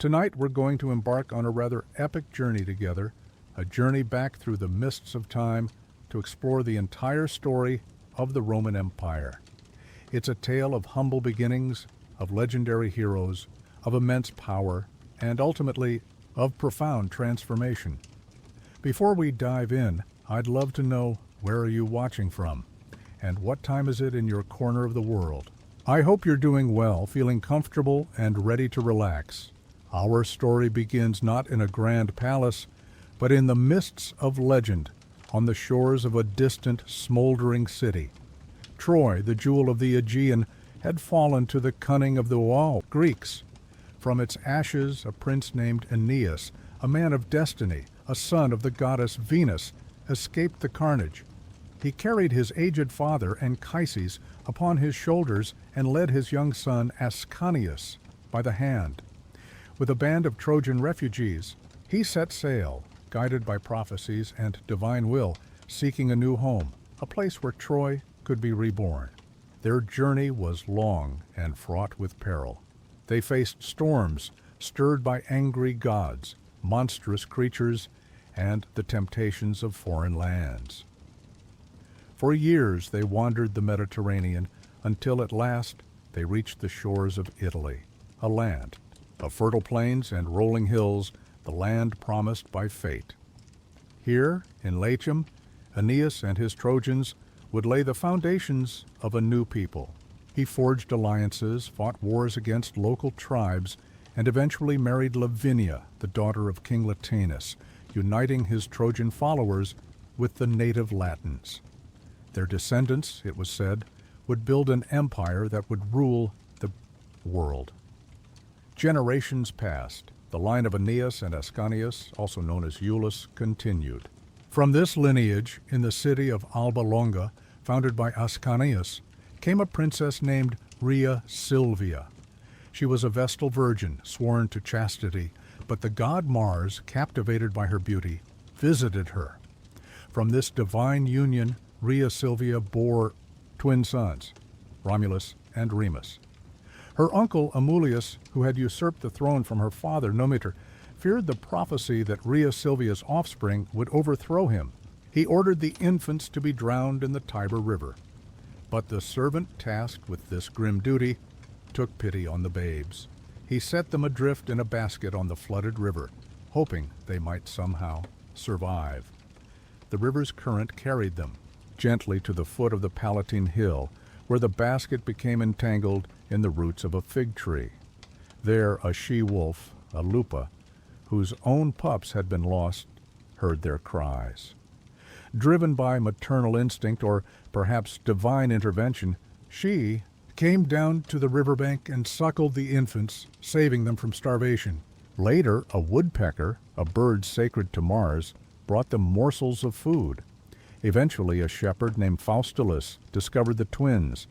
Tonight we're going to embark on a rather epic journey together, a journey back through the mists of time to explore the entire story of the Roman Empire. It's a tale of humble beginnings, of legendary heroes, of immense power, and ultimately of profound transformation. Before we dive in, I'd love to know, where are you watching from? And what time is it in your corner of the world? I hope you're doing well, feeling comfortable and ready to relax. Our story begins not in a grand palace, but in the mists of legend, on the shores of a distant, smoldering city. Troy, the jewel of the Aegean, had fallen to the cunning of the Greeks. From its ashes, a prince named Aeneas, a man of destiny, a son of the goddess Venus, escaped the carnage. He carried his aged father, Anchises, upon his shoulders and led his young son Ascanius by the hand. With a band of Trojan refugees, he set sail, guided by prophecies and divine will, seeking a new home, a place where Troy could be reborn. Their journey was long and fraught with peril. They faced storms stirred by angry gods, monstrous creatures, and the temptations of foreign lands. For years they wandered the Mediterranean until at last they reached the shores of Italy, a land of fertile plains and rolling hills, the land promised by fate. Here, in Latium, Aeneas and his Trojans would lay the foundations of a new people. He forged alliances, fought wars against local tribes, and eventually married Lavinia, the daughter of King Latinus, uniting his Trojan followers with the native Latins. Their descendants, it was said, would build an empire that would rule the world. Generations passed. The line of Aeneas and Ascanius, also known as Iulus, continued. From this lineage, in the city of Alba Longa, founded by Ascanius, came a princess named Rhea Silvia. She was a Vestal virgin, sworn to chastity, but the god Mars, captivated by her beauty, visited her. From this divine union, Rhea Silvia bore twin sons, Romulus and Remus. Her uncle Amulius, who had usurped the throne from her father Nometer, feared the prophecy that Rhea Silvia's offspring would overthrow him. He ordered the infants to be drowned in the Tiber River. But the servant tasked with this grim duty took pity on the babes. He set them adrift in a basket on the flooded river, hoping they might somehow survive. The river's current carried them gently to the foot of the Palatine Hill, where the basket became entangled in the roots of a fig tree. There a she-wolf, a lupa, whose own pups had been lost, heard their cries. Driven by maternal instinct or perhaps divine intervention, she came down to the riverbank and suckled the infants, saving them from starvation. Later, a woodpecker, a bird sacred to Mars, brought them morsels of food. Eventually, a shepherd named Faustulus discovered the twins.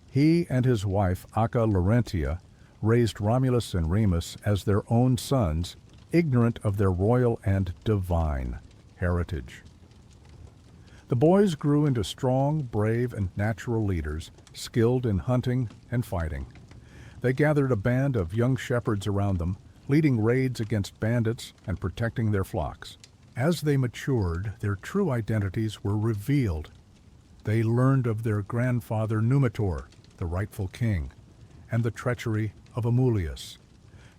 He and his wife, Acca Laurentia, raised Romulus and Remus as their own sons, ignorant of their royal and divine heritage. The boys grew into strong, brave, and natural leaders, skilled in hunting and fighting. They gathered a band of young shepherds around them, leading raids against bandits and protecting their flocks. As they matured, their true identities were revealed. They learned of their grandfather Numitor, the rightful king, and the treachery of Amulius.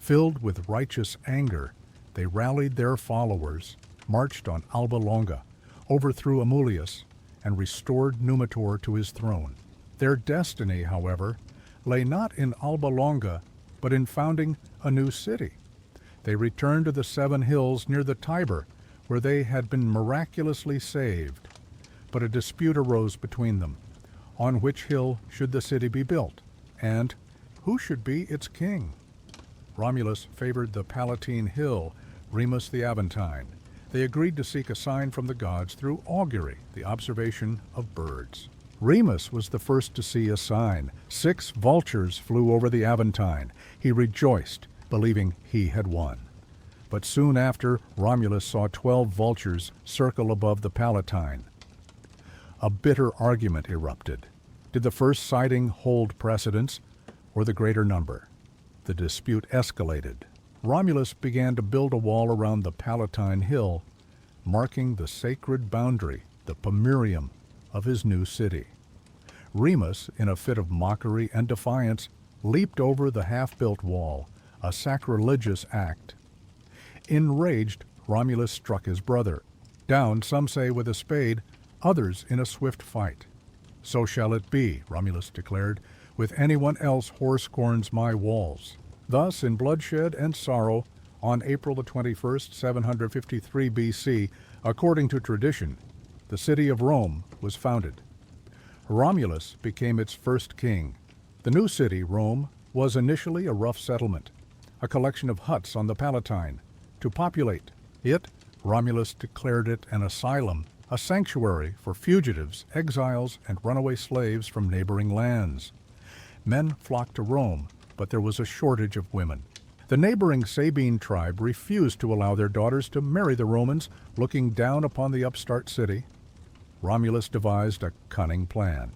Filled with righteous anger, they rallied their followers, marched on Alba Longa, overthrew Amulius, and restored Numitor to his throne. Their destiny, however, lay not in Alba Longa, but in founding a new city. They returned to the 7 hills near the Tiber, where they had been miraculously saved. But a dispute arose between them. On which hill should the city be built, and who should be its king? Romulus favored the Palatine Hill, Remus the Aventine. They agreed to seek a sign from the gods through augury, the observation of birds. Remus was the first to see a sign. 6 vultures flew over the Aventine. He rejoiced, believing he had won. But soon after, Romulus saw 12 vultures circle above the Palatine. A bitter argument erupted. Did the first sighting hold precedence, or the greater number? The dispute escalated. Romulus began to build a wall around the Palatine Hill, marking the sacred boundary, the pomerium, of his new city. Remus, in a fit of mockery and defiance, leaped over the half-built wall, a sacrilegious act. Enraged, Romulus struck his brother, down, some say, with a spade, others in a swift fight. "So shall it be," Romulus declared, "with anyone else who scorns my walls." Thus, in bloodshed and sorrow, on April the 21st, 753 BC, according to tradition, the city of Rome was founded. Romulus became its first king. The new city, Rome, was initially a rough settlement, a collection of huts on the Palatine. To populate it, Romulus declared it an asylum, a sanctuary for fugitives, exiles, and runaway slaves from neighboring lands. Men flocked to Rome, but there was a shortage of women. The neighboring Sabine tribe refused to allow their daughters to marry the Romans, looking down upon the upstart city. Romulus devised a cunning plan.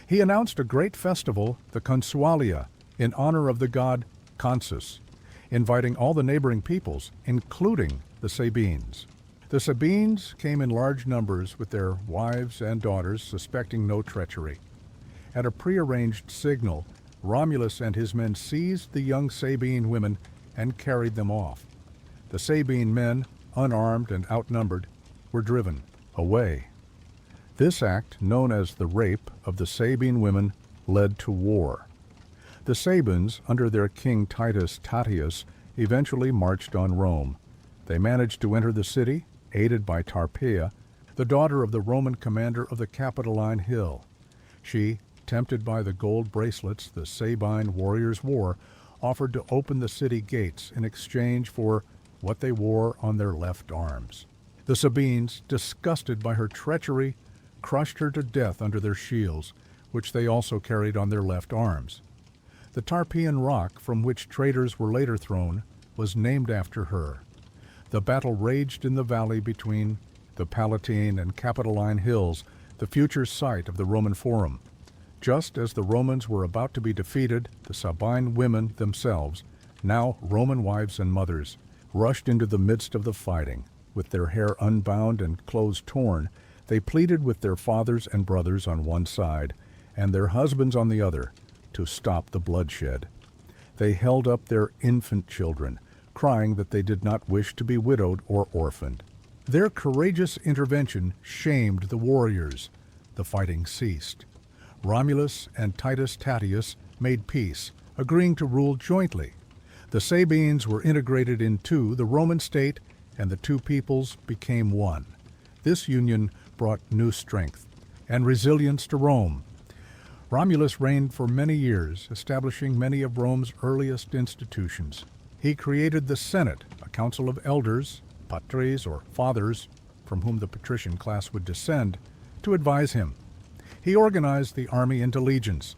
He announced a great festival, the Consualia, in honor of the god Consus, inviting all the neighboring peoples, including the Sabines. The Sabines came in large numbers with their wives and daughters, suspecting no treachery. At a prearranged signal, Romulus and his men seized the young Sabine women and carried them off. The Sabine men, unarmed and outnumbered, were driven away. This act, known as the rape of the Sabine women, led to war. The Sabines, under their king Titus Tatius, eventually marched on Rome. They managed to enter the city, aided by Tarpeia, the daughter of the Roman commander of the Capitoline Hill. She, tempted by the gold bracelets the Sabine warriors wore, offered to open the city gates in exchange for what they wore on their left arms. The Sabines, disgusted by her treachery, crushed her to death under their shields, which they also carried on their left arms. The Tarpeian rock from which traitors were later thrown was named after her. The battle raged in the valley between the Palatine and Capitoline hills, the future site of the Roman Forum. Just as the Romans were about to be defeated, the Sabine women themselves, now Roman wives and mothers, rushed into the midst of the fighting. With their hair unbound and clothes torn, they pleaded with their fathers and brothers on one side, and their husbands on the other, to stop the bloodshed. They held up their infant children, crying that they did not wish to be widowed or orphaned. Their courageous intervention shamed the warriors. The fighting ceased. Romulus and Titus Tatius made peace, agreeing to rule jointly. The Sabines were integrated into the Roman state, and the two peoples became one. This union brought new strength and resilience to Rome. Romulus reigned for many years, establishing many of Rome's earliest institutions. He created the Senate, a council of elders, patres or fathers, from whom the patrician class would descend, to advise him. He organized the army into legions.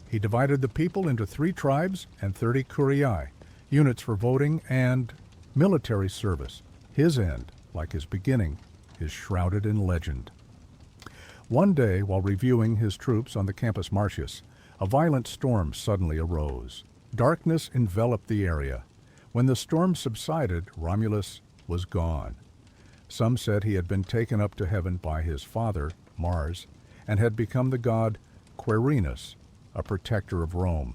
He divided the people into 3 tribes and 30 curiae, units for voting and military service. His end, like his beginning, is shrouded in legend. One day, while reviewing his troops on the Campus Martius, a violent storm suddenly arose. Darkness enveloped the area. When the storm subsided, Romulus was gone. Some said he had been taken up to heaven by his father, Mars, and had become the god Quirinus, a protector of Rome.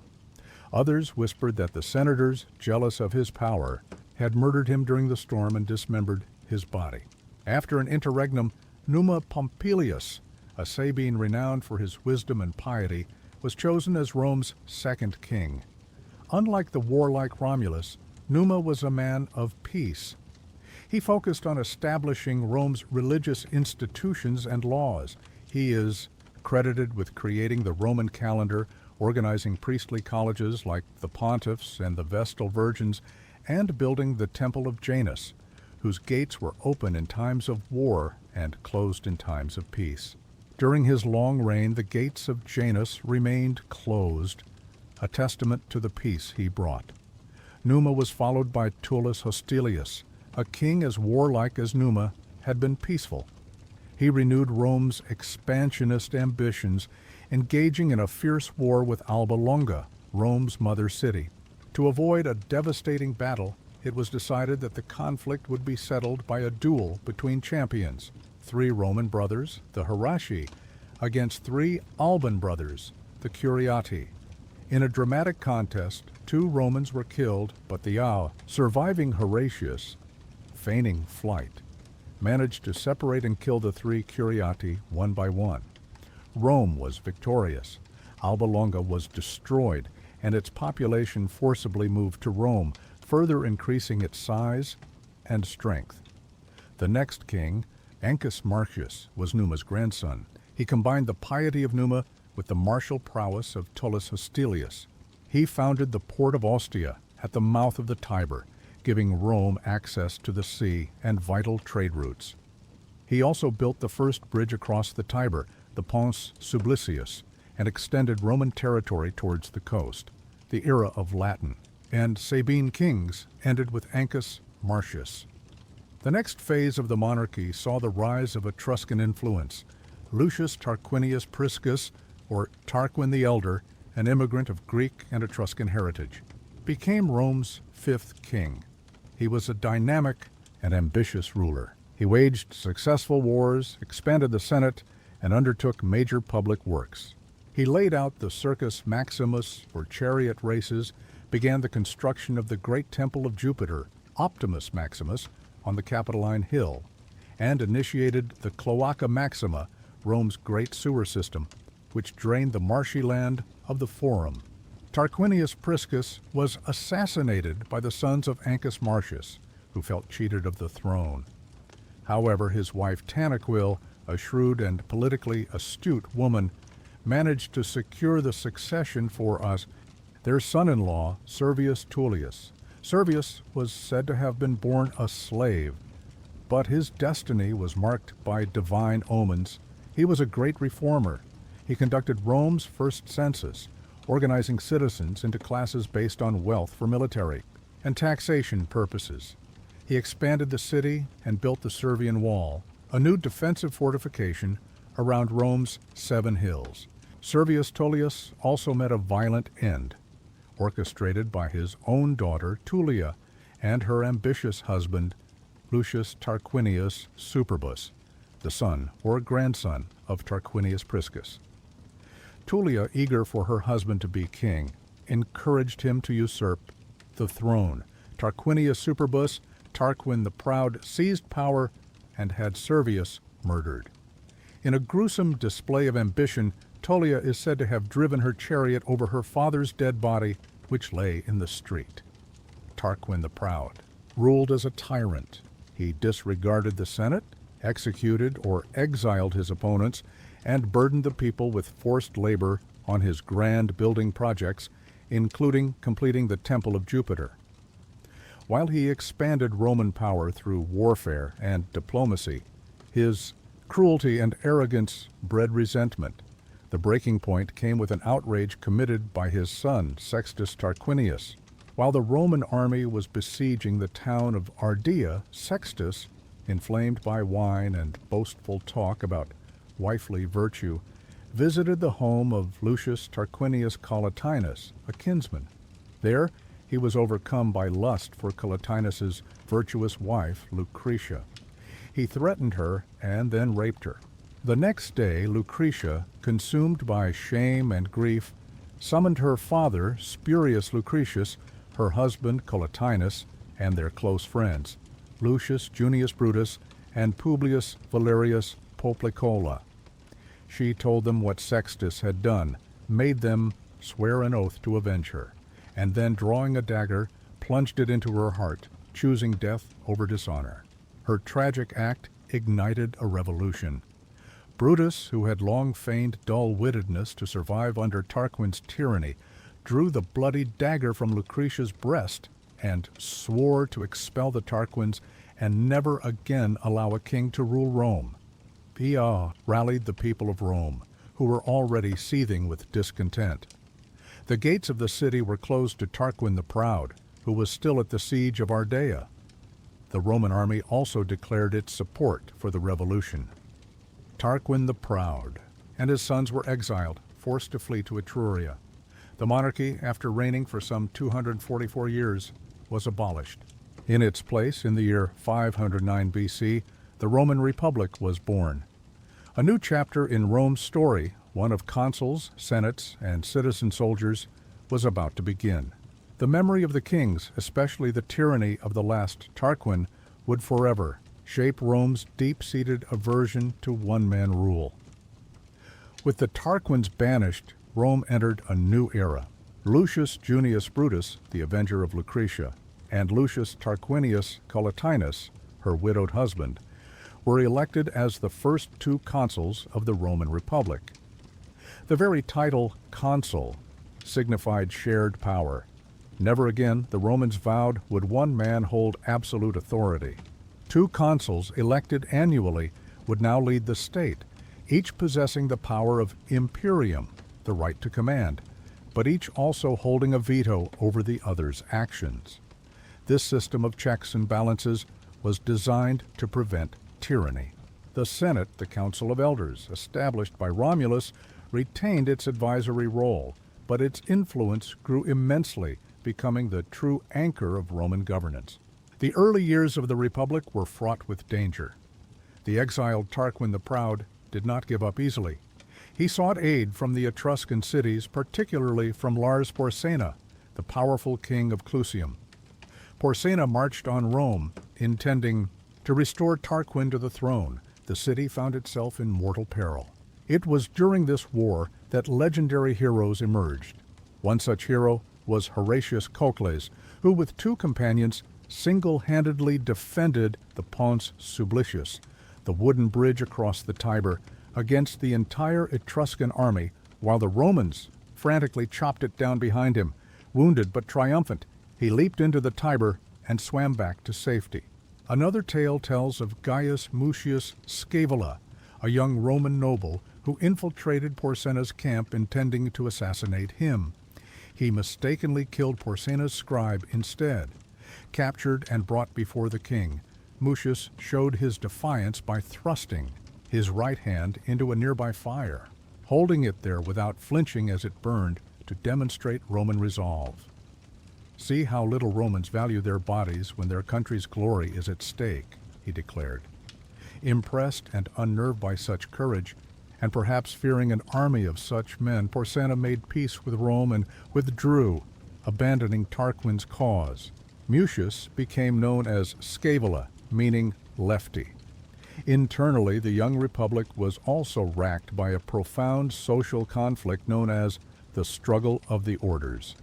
Others whispered that the senators, jealous of his power, had murdered him during the storm and dismembered his body. After an interregnum, Numa Pompilius, a Sabine renowned for his wisdom and piety, was chosen as Rome's second king. Unlike the warlike Romulus, Numa was a man of peace. He focused on establishing Rome's religious institutions and laws. He is credited with creating the Roman calendar, organizing priestly colleges like the Pontiffs and the Vestal Virgins, and building the Temple of Janus, whose gates were open in times of war and closed in times of peace. During his long reign, the gates of Janus remained closed, a testament to the peace he brought. Numa was followed by Tullus Hostilius. A king as warlike as Numa had been peaceful. He renewed Rome's expansionist ambitions, engaging in a fierce war with Alba Longa, Rome's mother city. To avoid a devastating battle, it was decided that the conflict would be settled by a duel between champions, 3 Roman brothers, the Hieraci, against 3 Alban brothers, the Curiati. In a dramatic contest, 2 Romans were killed, but the surviving Horatius, feigning flight, managed to separate and kill the 3 Curiati one by one. Rome was victorious. Alba Longa was destroyed, and its population forcibly moved to Rome, further increasing its size and strength. The next king, Ancus Marcius, was Numa's grandson. He combined the piety of Numa with the martial prowess of Tullus Hostilius. He founded the port of Ostia at the mouth of the Tiber, giving Rome access to the sea and vital trade routes. He also built the first bridge across the Tiber, the Pons Sublicius, and extended Roman territory towards the coast. The era of Latin and Sabine kings ended with Ancus Marcius. The next phase of the monarchy saw the rise of Etruscan influence. Lucius Tarquinius Priscus, or Tarquin the Elder, an immigrant of Greek and Etruscan heritage, became Rome's 5th king. He was a dynamic and ambitious ruler. He waged successful wars, expanded the Senate, and undertook major public works. He laid out the Circus Maximus for chariot races, began the construction of the great temple of Jupiter, Optimus Maximus, on the Capitoline Hill, and initiated the Cloaca Maxima, Rome's great sewer system, which drained the marshy land of the Forum. Tarquinius Priscus was assassinated by the sons of Ancus Marcius, who felt cheated of the throne. However, his wife Tranquil, a shrewd and politically astute woman, managed to secure the succession for their son-in-law, Servius Tullius. Servius was said to have been born a slave, but his destiny was marked by divine omens. He was a great reformer. He conducted Rome's first census, organizing citizens into classes based on wealth for military and taxation purposes. He expanded the city and built the Servian Wall, a new defensive fortification around Rome's 7 hills. Servius Tullius also met a violent end, orchestrated by his own daughter Tullia and her ambitious husband Lucius Tarquinius Superbus, the son or grandson of Tarquinius Priscus. Tullia, eager for her husband to be king, encouraged him to usurp the throne. Tarquinius Superbus, Tarquin the Proud, seized power and had Servius murdered. In a gruesome display of ambition, Tullia is said to have driven her chariot over her father's dead body, which lay in the street. Tarquin the Proud ruled as a tyrant. He disregarded the Senate, executed or exiled his opponents, and burdened the people with forced labor on his grand building projects, including completing the Temple of Jupiter. While he expanded Roman power through warfare and diplomacy, his cruelty and arrogance bred resentment. The breaking point came with an outrage committed by his son, Sextus Tarquinius. While the Roman army was besieging the town of Ardea, Sextus, inflamed by wine and boastful talk about wifely virtue, visited the home of Lucius Tarquinius Collatinus, a kinsman. There, he was overcome by lust for Collatinus's virtuous wife, Lucretia. He threatened her and then raped her. The next day, Lucretia, consumed by shame and grief, summoned her father, Spurius Lucretius, her husband Collatinus, and their close friends, Lucius Junius Brutus and Publius Valerius Poplicola. She told them what Sextus had done, made them swear an oath to avenge her, and then, drawing a dagger, plunged it into her heart, choosing death over dishonor. Her tragic act ignited a revolution. Brutus, who had long feigned dull-wittedness to survive under Tarquin's tyranny, drew the bloody dagger from Lucretia's breast and swore to expel the Tarquins and never again allow a king to rule Rome. He rallied the people of Rome, who were already seething with discontent. The gates of the city were closed to Tarquin the Proud, who was still at the siege of Ardea. The Roman army also declared its support for the revolution. Tarquin the Proud and his sons were exiled, forced to flee to Etruria. The monarchy, after reigning for some 244 years, was abolished. In its place, in the year 509 BC, the Roman Republic was born. A new chapter in Rome's story, one of consuls, senates, and citizen soldiers, was about to begin. The memory of the kings, especially the tyranny of the last Tarquin, would forever shape Rome's deep-seated aversion to one-man rule. With the Tarquins banished, Rome entered a new era. Lucius Junius Brutus, the avenger of Lucretia, and Lucius Tarquinius Collatinus, her widowed husband, were elected as the first two consuls of the Roman Republic. The very title consul signified shared power. Never again, the Romans vowed, would one man hold absolute authority. Two consuls elected annually would now lead the state, each possessing the power of imperium, the right to command, but each also holding a veto over the other's actions. This system of checks and balances was designed to prevent tyranny. The Senate, the Council of Elders, established by Romulus, retained its advisory role, but its influence grew immensely, becoming the true anchor of Roman governance. The early years of the Republic were fraught with danger. The exiled Tarquin the Proud did not give up easily. He sought aid from the Etruscan cities, particularly from Lars Porsena, the powerful king of Clusium. Porsena marched on Rome, intending to restore Tarquin to the throne. The city found itself in mortal peril. It was during this war that legendary heroes emerged. One such hero was Horatius Cocles, who with two companions single-handedly defended the Pons Sublicius, the wooden bridge across the Tiber, against the entire Etruscan army, while the Romans frantically chopped it down behind him. Wounded but triumphant, he leaped into the Tiber and swam back to safety. Another tale tells of Gaius Mucius Scaevola, a young Roman noble who infiltrated Porsena's camp intending to assassinate him. He mistakenly killed Porsena's scribe instead. Captured and brought before the king, Mucius showed his defiance by thrusting his right hand into a nearby fire, holding it there without flinching as it burned to demonstrate Roman resolve. "See how little Romans value their bodies when their country's glory is at stake," he declared. Impressed and unnerved by such courage, and perhaps fearing an army of such men, Porsena made peace with Rome and withdrew, abandoning Tarquin's cause. Mucius became known as Scaevola, meaning lefty. Internally, the young republic was also racked by a profound social conflict known as the struggle of the orders.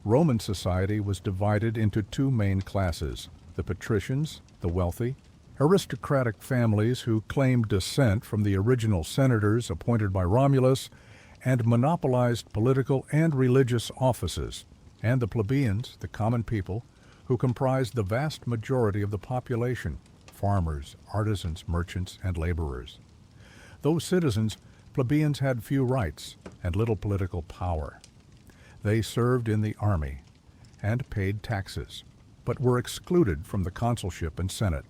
Roman society was divided into two main classes: the patricians, the wealthy, aristocratic families who claimed descent from the original senators appointed by Romulus and monopolized political and religious offices, and the plebeians, the common people, who comprised the vast majority of the population: farmers, artisans, merchants, and laborers. Though citizens, plebeians had few rights and little political power. They served in the army and paid taxes, but were excluded from the consulship and senate,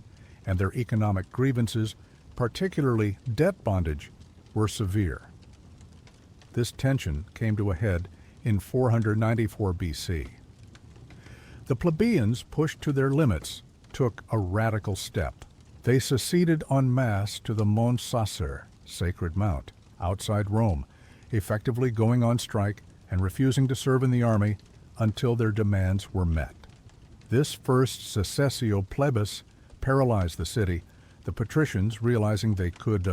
and their economic grievances, particularly debt bondage, were severe. This tension came to a head in 494 BC. The plebeians, pushed to their limits, took a radical step. They seceded en masse to the Mons Sacer, Sacred Mount, outside Rome, effectively going on strike and refusing to serve in the army until their demands were met. This first secessio plebis paralyzed the city. The patricians, realizing they could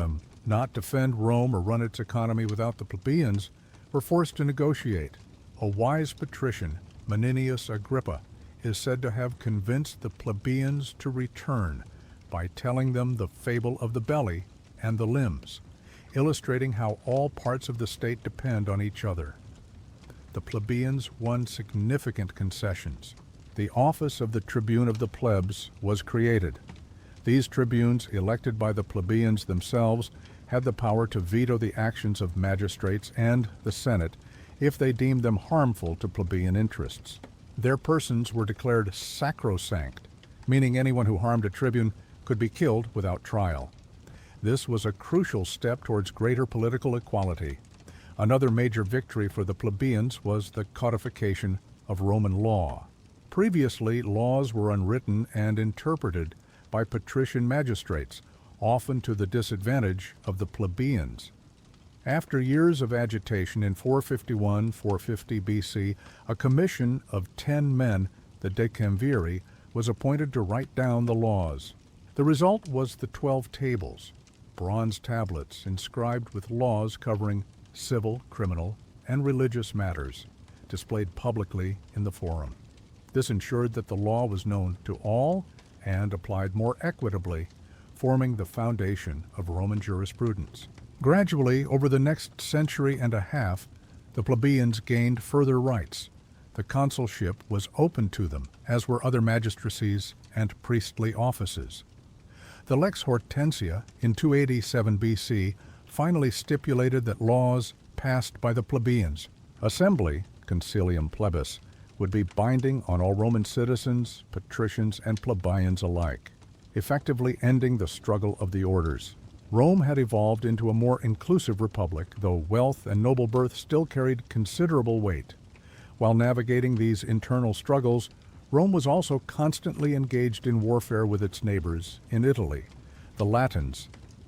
not defend Rome or run its economy without the plebeians, were forced to negotiate. A wise patrician, Menenius Agrippa, is said to have convinced the plebeians to return by telling them the fable of the belly and the limbs, illustrating how all parts of the state depend on each other. The plebeians won significant concessions. The office of the tribune of the plebs was created. These tribunes, elected by the plebeians themselves, had the power to veto the actions of magistrates and the Senate if they deemed them harmful to plebeian interests. Their persons were declared sacrosanct, meaning anyone who harmed a tribune could be killed without trial. This was a crucial step towards greater political equality. Another major victory for the plebeians was the codification of Roman law. Previously, laws were unwritten and interpreted by patrician magistrates, often to the disadvantage of the plebeians. After years of agitation in 451-450 BC, a commission of 10 men, the decemviri, was appointed to write down the laws. The result was the 12 tables, bronze tablets inscribed with laws covering civil, criminal, and religious matters, displayed publicly in the forum. This ensured that the law was known to all and applied more equitably, forming the foundation of Roman jurisprudence. Gradually, over the next century and a half, the plebeians gained further rights. The consulship was open to them, as were other magistracies and priestly offices. The Lex Hortensia in 287 BC finally stipulated that laws passed by the plebeians, assembly, concilium plebis, would be binding on all Roman citizens, patricians, and plebeians alike, effectively ending the struggle of the orders. Rome had evolved into a more inclusive republic, though wealth and noble birth still carried considerable weight. While navigating these internal struggles, Rome was also constantly engaged in warfare with its neighbors in Italy. The Latins,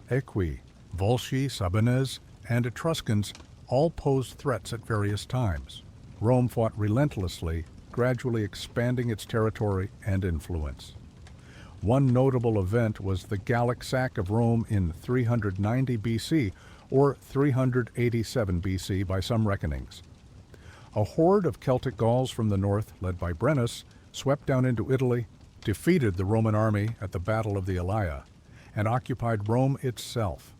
Equi, Volsci, Sabines, and Etruscans all posed threats at various times. Rome fought relentlessly, gradually expanding its territory and influence. One notable event was the Gallic sack of Rome in 390 BC, or 387 BC by some reckonings. A horde of Celtic Gauls from the north, led by Brennus, swept down into Italy, defeated the Roman army at the Battle of the Alaea, and occupied Rome itself.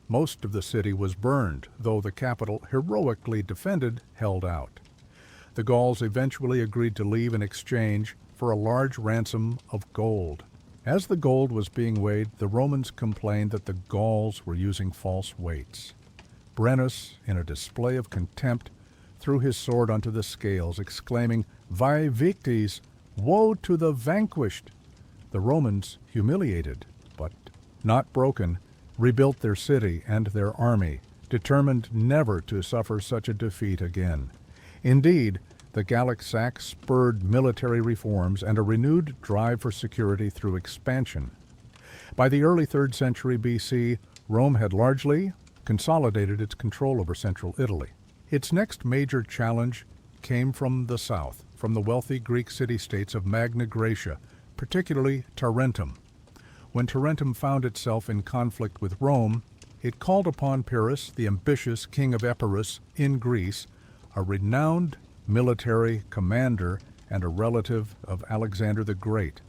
Most of the city was burned, though the capital, heroically defended, held out. The Gauls eventually agreed to leave in exchange for a large ransom of gold. As the gold was being weighed, the Romans complained that the Gauls were using false weights. Brennus, in a display of contempt, threw his sword onto the scales, exclaiming, "Vae victis, woe to the vanquished!" The Romans, humiliated, but not broken, rebuilt their city and their army, determined never to suffer such a defeat again. Indeed, the Gallic sack spurred military reforms and a renewed drive for security through expansion. By the early 3rd century BC, Rome had largely consolidated its control over central Italy. Its next major challenge came from the south, from the wealthy Greek city-states of Magna Graecia, particularly Tarentum. When Tarentum found itself in conflict with Rome, it called upon Pyrrhus, the ambitious king of Epirus in Greece, a renowned military commander and a relative of Alexander the Great.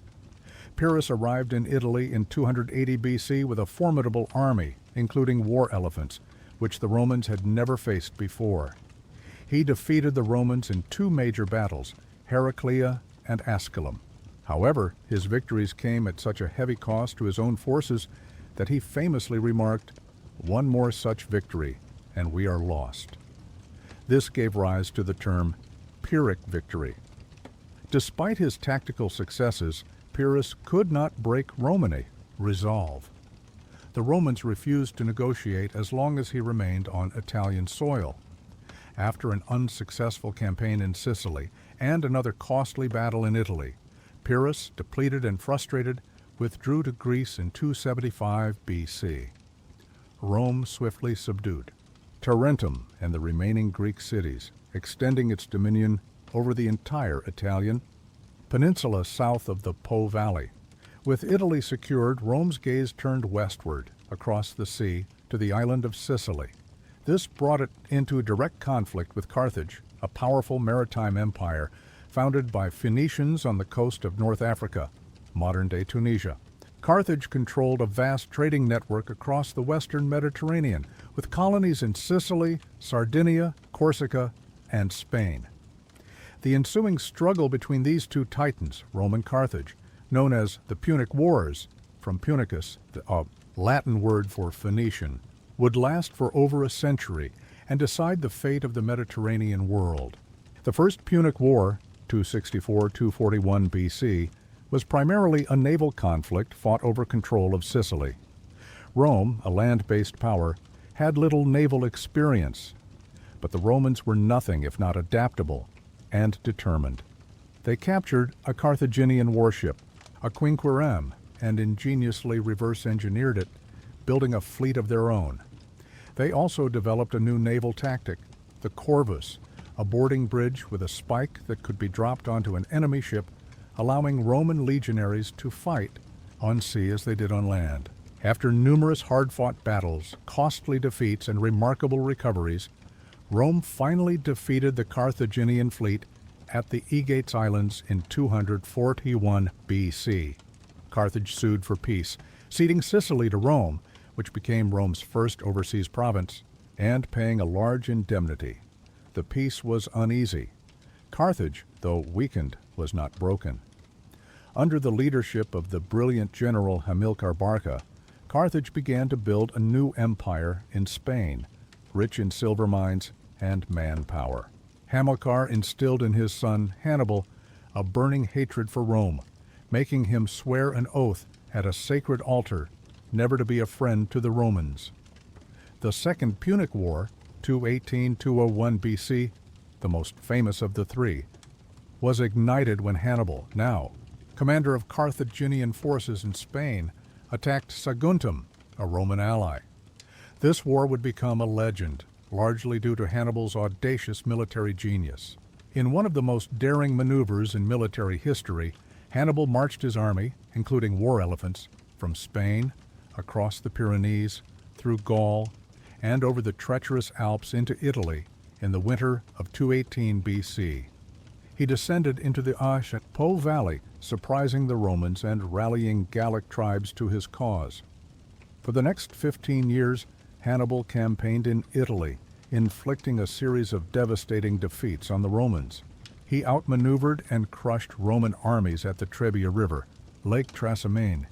Pyrrhus arrived in Italy in 280 BC with a formidable army, including war elephants, which the Romans had never faced before. He defeated the Romans in 2 major battles, Heraclea and Asculum. However, his victories came at such a heavy cost to his own forces that he famously remarked, "One more such victory, and we are lost." This gave rise to the term Pyrrhic victory. Despite his tactical successes, Pyrrhus could not break Romany, resolve. The Romans refused to negotiate as long as he remained on Italian soil. After an unsuccessful campaign in Sicily and another costly battle in Italy, Pyrrhus, depleted and frustrated, withdrew to Greece in 275 BC. Rome swiftly subdued Tarentum and the remaining Greek cities, extending its dominion over the entire Italian peninsula south of the Po Valley. With Italy secured, Rome's gaze turned westward, across the sea, to the island of Sicily. This brought it into direct conflict with Carthage, a powerful maritime empire founded by Phoenicians on the coast of North Africa, modern-day Tunisia. Carthage controlled a vast trading network across the western Mediterranean, with colonies in Sicily, Sardinia, Corsica, and Spain. The ensuing struggle between these two titans, Rome and Carthage, known as the Punic Wars, from Punicus, a Latin word for Phoenician, would last for over a century and decide the fate of the Mediterranean world. The First Punic War, 264-241 BC, was primarily a naval conflict fought over control of Sicily. Rome, a land-based power, had little naval experience, but the Romans were nothing if not adaptable and determined. They captured a Carthaginian warship, a quinquerem, and ingeniously reverse-engineered it, building a fleet of their own. They also developed a new naval tactic, the corvus, a boarding bridge with a spike that could be dropped onto an enemy ship, allowing Roman legionaries to fight on sea as they did on land. After numerous hard-fought battles, costly defeats, and remarkable recoveries, Rome finally defeated the Carthaginian fleet at the Aegates Islands in 241 BC. Carthage sued for peace, ceding Sicily to Rome, which became Rome's first overseas province, and paying a large indemnity. The peace was uneasy. Carthage, though weakened, was not broken. Under the leadership of the brilliant general Hamilcar Barca, Carthage began to build a new empire in Spain, rich in silver mines and manpower. Hamilcar instilled in his son Hannibal a burning hatred for Rome, making him swear an oath at a sacred altar never to be a friend to the Romans. The Second Punic War, 218-201 BC, the most famous of the three, was ignited when Hannibal, now commander of Carthaginian forces in Spain, attacked Saguntum, a Roman ally. This war would become a legend, largely due to Hannibal's audacious military genius. In one of the most daring maneuvers in military history, Hannibal marched his army, including war elephants, from Spain, across the Pyrenees, through Gaul, and over the treacherous Alps into Italy in the winter of 218 BC. He descended into the Ache at Po Valley, surprising the Romans and rallying Gallic tribes to his cause. For the next 15 years, Hannibal campaigned in Italy, inflicting a series of devastating defeats on the Romans. He outmaneuvered and crushed Roman armies at the Trebia River, Lake Trasimene,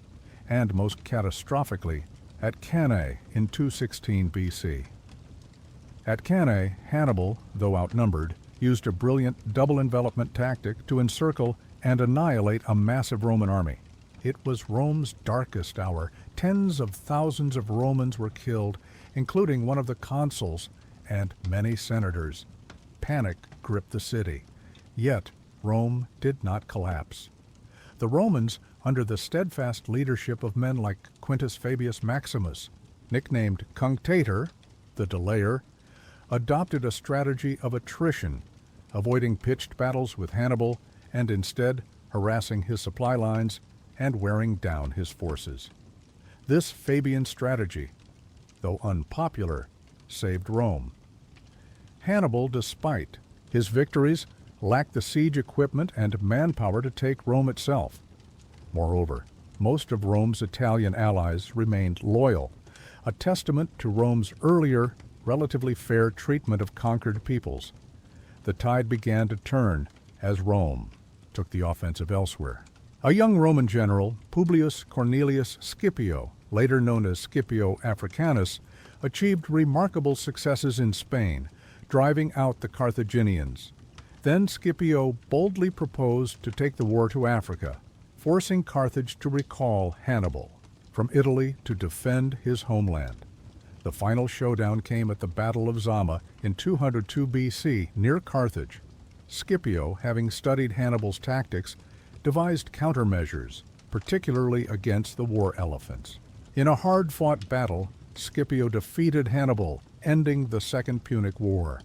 and most catastrophically, at Cannae in 216 BC. At Cannae, Hannibal, though outnumbered, used a brilliant double envelopment tactic to encircle and annihilate a massive Roman army. It was Rome's darkest hour. Tens of thousands of Romans were killed, including one of the consuls and many senators. Panic gripped the city. Yet Rome did not collapse. The Romans, under the steadfast leadership of men like Quintus Fabius Maximus, nicknamed Cunctator, the delayer, adopted a strategy of attrition, avoiding pitched battles with Hannibal and instead harassing his supply lines and wearing down his forces. This Fabian strategy, though unpopular, saved Rome. Hannibal, despite his victories, lacked the siege equipment and manpower to take Rome itself. Moreover, most of Rome's Italian allies remained loyal, a testament to Rome's earlier, relatively fair treatment of conquered peoples. The tide began to turn as Rome took the offensive elsewhere. A young Roman general, Publius Cornelius Scipio, later known as Scipio Africanus, achieved remarkable successes in Spain, driving out the Carthaginians. Then Scipio boldly proposed to take the war to Africa, forcing Carthage to recall Hannibal from Italy to defend his homeland. The final showdown came at the Battle of Zama in 202 BC near Carthage. Scipio, having studied Hannibal's tactics, devised countermeasures, particularly against the war elephants. In a hard-fought battle, Scipio defeated Hannibal, ending the Second Punic War.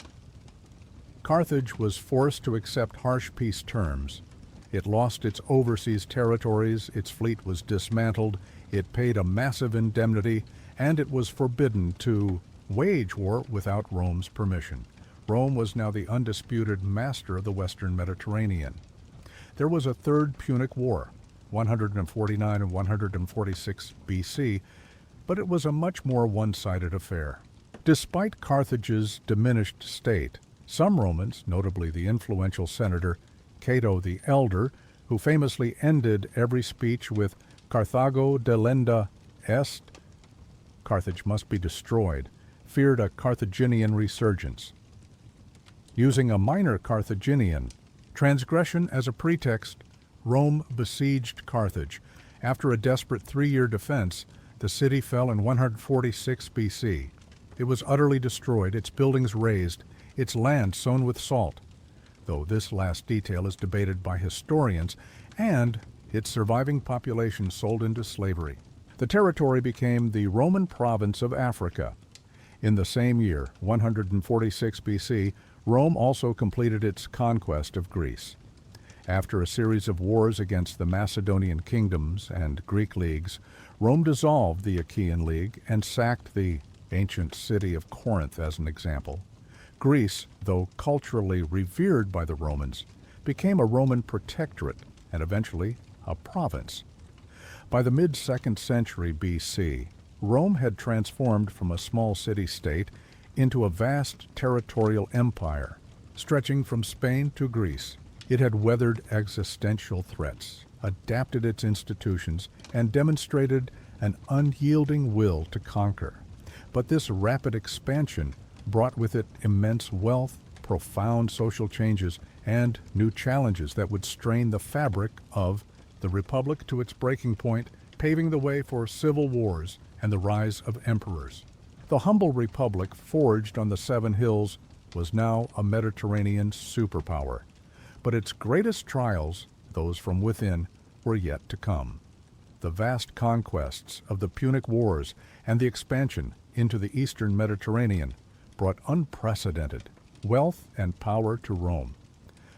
Carthage was forced to accept harsh peace terms. It lost its overseas territories, its fleet was dismantled, it paid a massive indemnity, and it was forbidden to wage war without Rome's permission. Rome was now the undisputed master of the Western Mediterranean. There was a Third Punic War, 149 and 146 BC, but it was a much more one-sided affair. Despite Carthage's diminished state, some Romans, notably the influential senator Cato the Elder, who famously ended every speech with Carthago delenda est, Carthage must be destroyed, feared a Carthaginian resurgence. Using a minor Carthaginian transgression as a pretext, Rome besieged Carthage. After a desperate 3-year defense, the city fell in 146 BC. It was utterly destroyed, its buildings razed, its land sown with salt. though this last detail is debated by historians, and its surviving population sold into slavery. The territory became the Roman province of Africa. In the same year, 146 BC, Rome also completed its conquest of Greece. After a series of wars against the Macedonian kingdoms and Greek leagues, Rome dissolved the Achaean League and sacked the ancient city of Corinth as an example. Greece, though culturally revered by the Romans, became a Roman protectorate and eventually a province. By the mid-2nd century BC, Rome had transformed from a small city-state into a vast territorial empire, stretching from Spain to Greece. It had weathered existential threats, adapted its institutions, and demonstrated an unyielding will to conquer. But this rapid expansion brought with it immense wealth, profound social changes, and new challenges that would strain the fabric of the Republic to its breaking point, paving the way for civil wars and the rise of emperors. The humble Republic forged on the Seven Hills was now a Mediterranean superpower. But its greatest trials, those from within, were yet to come. The vast conquests of the Punic Wars and the expansion into the eastern Mediterranean brought unprecedented wealth and power to Rome.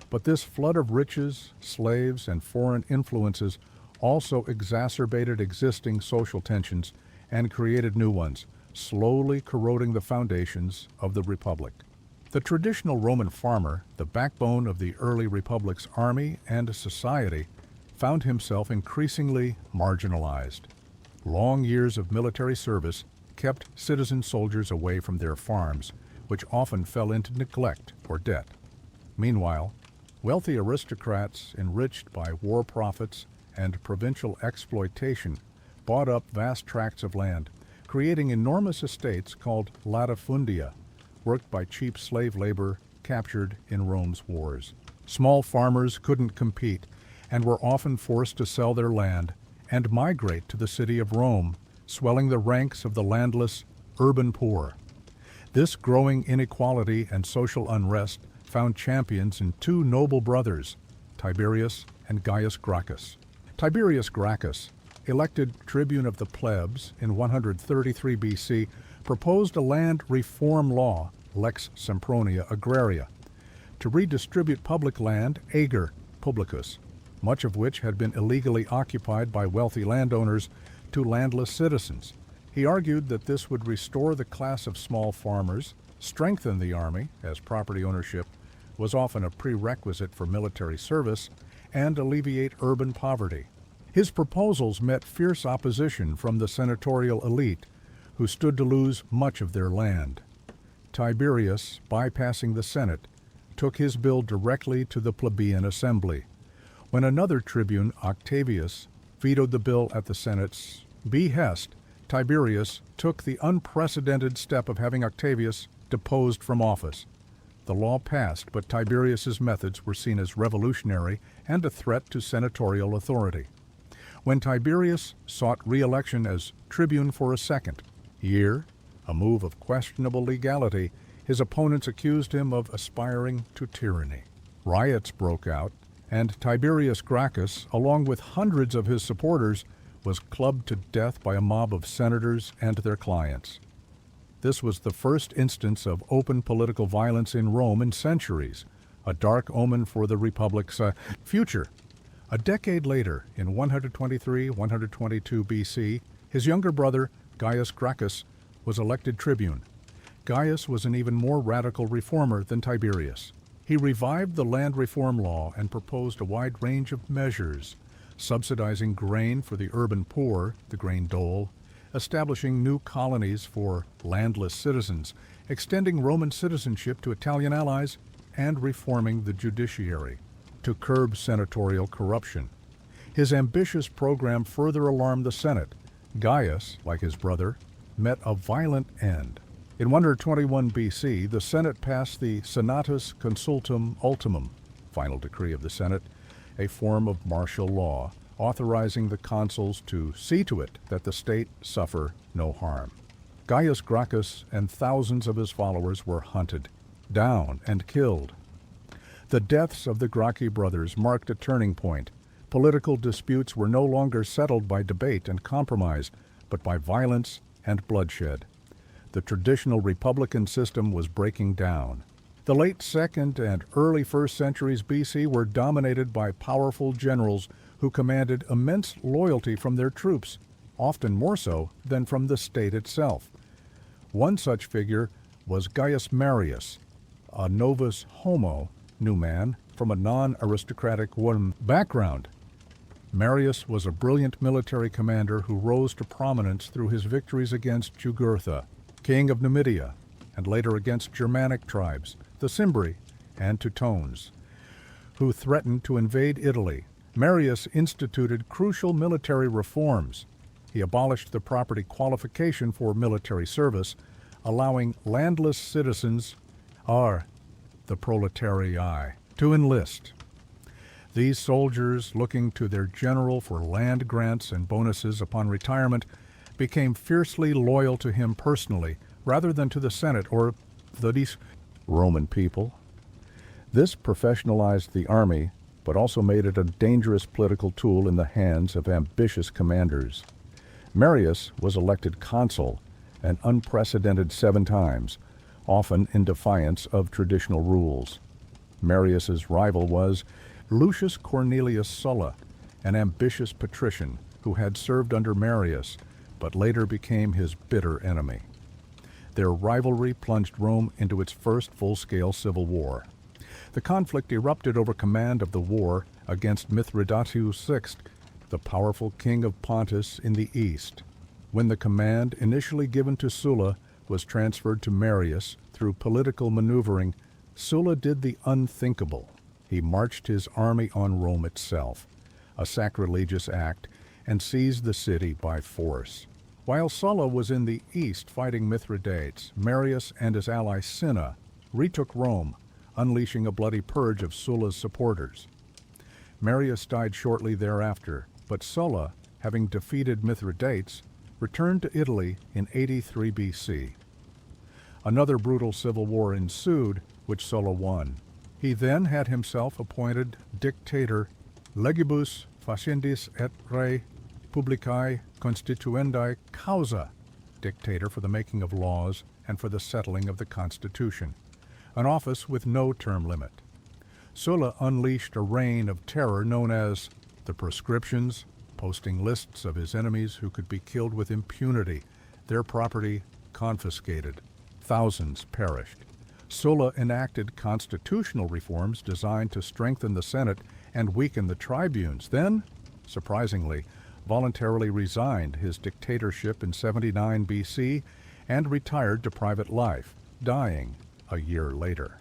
But this flood of riches, slaves, and foreign influences also exacerbated existing social tensions and created new ones, slowly corroding the foundations of the Republic. The traditional Roman farmer, the backbone of the early Republic's army and society, found himself increasingly marginalized. Long years of military service kept citizen soldiers away from their farms, which often fell into neglect or debt. Meanwhile, wealthy aristocrats, enriched by war profits and provincial exploitation, bought up vast tracts of land, creating enormous estates called latifundia, worked by cheap slave labor captured in Rome's wars. Small farmers couldn't compete and were often forced to sell their land and migrate to the city of Rome, swelling the ranks of the landless, urban poor. This growing inequality and social unrest found champions in two noble brothers, Tiberius and Gaius Gracchus. Tiberius Gracchus, elected tribune of the plebs in 133 BC, proposed a land reform law, Lex Sempronia Agraria, to redistribute public land, ager publicus, much of which had been illegally occupied by wealthy landowners, to landless citizens. He argued that this would restore the class of small farmers, strengthen the army, as property ownership was often a prerequisite for military service, and alleviate urban poverty. His proposals met fierce opposition from the senatorial elite, who stood to lose much of their land. Tiberius, bypassing the Senate, took his bill directly to the plebeian assembly. When another tribune, Octavius, vetoed the bill at the Senate's behest, Tiberius took the unprecedented step of having Octavius deposed from office. The law passed, but Tiberius's methods were seen as revolutionary and a threat to senatorial authority. When Tiberius sought re-election as tribune for a second year, a move of questionable legality, his opponents accused him of aspiring to tyranny. Riots broke out, and Tiberius Gracchus, along with hundreds of his supporters, was clubbed to death by a mob of senators and their clients. This was the first instance of open political violence in Rome in centuries, a dark omen for the Republic's future. A decade later, in 123-122 BC, his younger brother, Gaius Gracchus, was elected tribune. Gaius was an even more radical reformer than Tiberius. He revived the land reform law and proposed a wide range of measures, subsidizing grain for the urban poor, the grain dole, establishing new colonies for landless citizens, extending Roman citizenship to Italian allies, and reforming the judiciary to curb senatorial corruption. His ambitious program further alarmed the Senate. Gaius, like his brother, met a violent end. In 121 BC, the Senate passed the Senatus Consultum Ultimum, final decree of the Senate, a form of martial law, authorizing the consuls to see to it that the state suffer no harm. Gaius Gracchus and thousands of his followers were hunted down and killed. The deaths of the Gracchi brothers marked a turning point. Political disputes were no longer settled by debate and compromise, but by violence and bloodshed. The traditional republican system was breaking down. The late 2nd and early 1st centuries BC were dominated by powerful generals who commanded immense loyalty from their troops, often more so than from the state itself. One such figure was Gaius Marius, a novus homo, new man, from a non-aristocratic Roman background. Marius was a brilliant military commander who rose to prominence through his victories against Jugurtha, king of Numidia, and later against Germanic tribes, the Cimbri and Teutones, who threatened to invade Italy. Marius instituted crucial military reforms. He abolished the property qualification for military service, allowing landless citizens, the proletarii, to enlist. These soldiers, looking to their general for land grants and bonuses upon retirement, became fiercely loyal to him personally, rather than to the Senate or the Roman people. This professionalized the army, but also made it a dangerous political tool in the hands of ambitious commanders. Marius was elected consul, an unprecedented 7 times, often in defiance of traditional rules. Marius's rival was Lucius Cornelius Sulla, an ambitious patrician who had served under Marius, but later became his bitter enemy. Their rivalry plunged Rome into its first full-scale civil war. The conflict erupted over command of the war against Mithridates VI, the powerful king of Pontus in the east. When the command initially given to Sulla was transferred to Marius through political maneuvering, Sulla did the unthinkable. He marched his army on Rome itself, a sacrilegious act, and seized the city by force. While Sulla was in the east fighting Mithridates, Marius and his ally Cinna retook Rome, unleashing a bloody purge of Sulla's supporters. Marius died shortly thereafter, but Sulla, having defeated Mithridates, returned to Italy in 83 BC. Another brutal civil war ensued, which Sulla won. He then had himself appointed dictator legibus facendis et re publicae constituendi causa, dictator for the making of laws and for the settling of the constitution, an office with no term limit. Sulla unleashed a reign of terror known as the proscriptions, posting lists of his enemies who could be killed with impunity, their property confiscated. Thousands perished. Sulla enacted constitutional reforms designed to strengthen the Senate and weaken the tribunes, then, surprisingly, voluntarily resigned his dictatorship in 79 BC and retired to private life, dying a year later.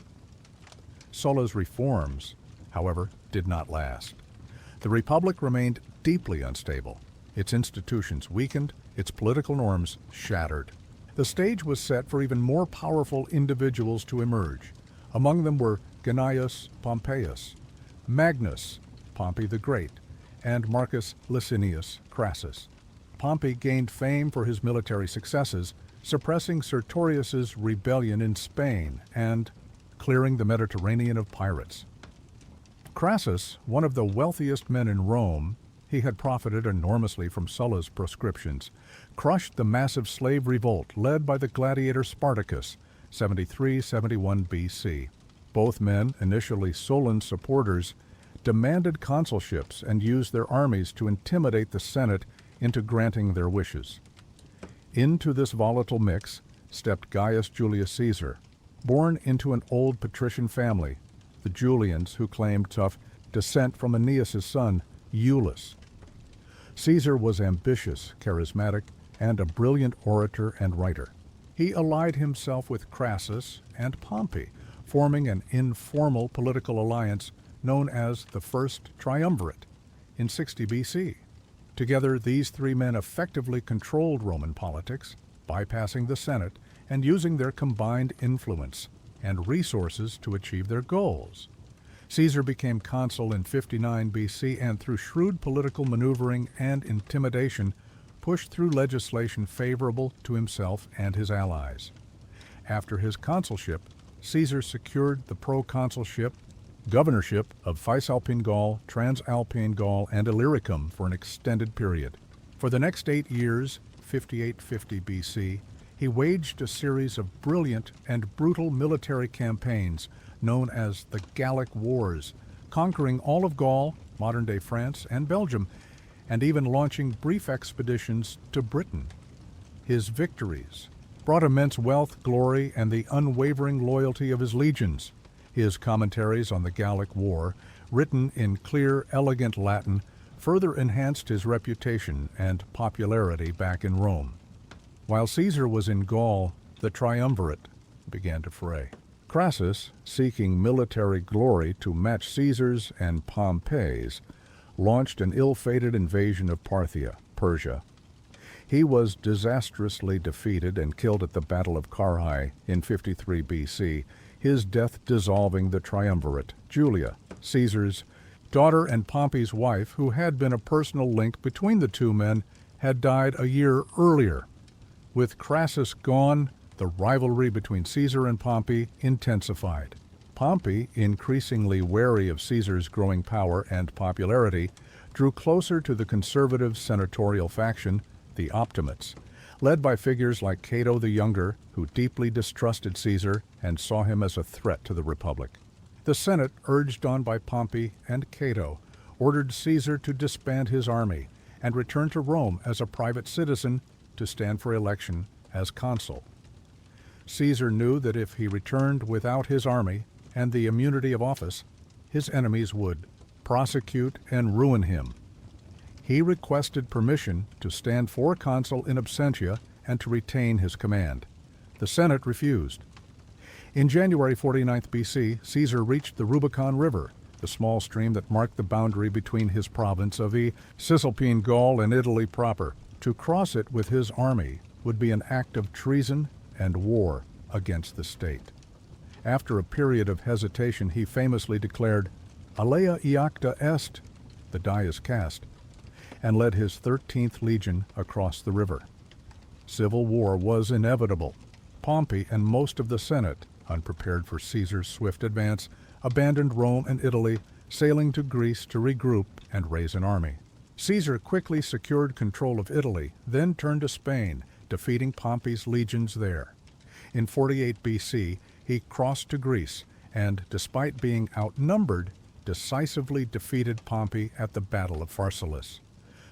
Sulla's reforms, however, did not last. The Republic remained deeply unstable, its institutions weakened, its political norms shattered. The stage was set for even more powerful individuals to emerge. Among them were Gnaeus Pompeius, Magnus, Pompey the Great, and Marcus Licinius Crassus. Pompey gained fame for his military successes, suppressing Sertorius's rebellion in Spain and clearing the Mediterranean of pirates. Crassus, one of the wealthiest men in Rome, he had profited enormously from Sulla's proscriptions, crushed the massive slave revolt led by the gladiator Spartacus, 73-71 BC. Both men, initially Sullan's supporters, demanded consulships and used their armies to intimidate the Senate into granting their wishes. Into this volatile mix stepped Gaius Julius Caesar, born into an old patrician family, the Julians, who claimed tough descent from Aeneas' son, Iulus. Caesar was ambitious, charismatic, and a brilliant orator and writer. He allied himself with Crassus and Pompey, forming an informal political alliance known as the First Triumvirate in 60 BC. Together, these 3 men effectively controlled Roman politics, bypassing the Senate and using their combined influence and resources to achieve their goals. Caesar became consul in 59 BC and through shrewd political maneuvering and intimidation pushed through legislation favorable to himself and his allies. After his consulship, Caesar secured the proconsulship, governorship of Cisalpine Gaul, Transalpine Gaul, and Illyricum for an extended period. For the next 8 years, 5850 BC, he waged a series of brilliant and brutal military campaigns known as the Gallic Wars, conquering all of Gaul, modern-day France, and Belgium, and even launching brief expeditions to Britain. His victories brought immense wealth, glory, and the unwavering loyalty of his legions. His commentaries on the Gallic War, written in clear, elegant Latin, further enhanced his reputation and popularity back in Rome. While Caesar was in Gaul, the triumvirate began to fray. Crassus, seeking military glory to match Caesar's and Pompey's, launched an ill-fated invasion of Parthia, Persia. He was disastrously defeated and killed at the Battle of Carrhae in 53 BC, his death dissolving the triumvirate. Julia, Caesar's daughter and Pompey's wife, who had been a personal link between the two men, had died a year earlier. With Crassus gone, the rivalry between Caesar and Pompey intensified. Pompey, increasingly wary of Caesar's growing power and popularity, drew closer to the conservative senatorial faction, the Optimates, led by figures like Cato the Younger, who deeply distrusted Caesar and saw him as a threat to the Republic. The Senate, urged on by Pompey and Cato, ordered Caesar to disband his army and return to Rome as a private citizen to stand for election as consul. Caesar knew that if he returned without his army and the immunity of office, his enemies would prosecute and ruin him. He requested permission to stand for consul in absentia and to retain his command. The Senate refused. In January 49 BC, Caesar reached the Rubicon River, the small stream that marked the boundary between his province of Cisalpine Gaul and Italy proper. To cross it with his army would be an act of treason and war against the state. After a period of hesitation, he famously declared, "Alea iacta est," the die is cast, and led his 13th Legion across the river. Civil war was inevitable. Pompey and most of the Senate, unprepared for Caesar's swift advance, abandoned Rome and Italy, sailing to Greece to regroup and raise an army. Caesar quickly secured control of Italy, then turned to Spain, defeating Pompey's legions there. In 48 BC, he crossed to Greece and, despite being outnumbered, decisively defeated Pompey at the Battle of Pharsalus.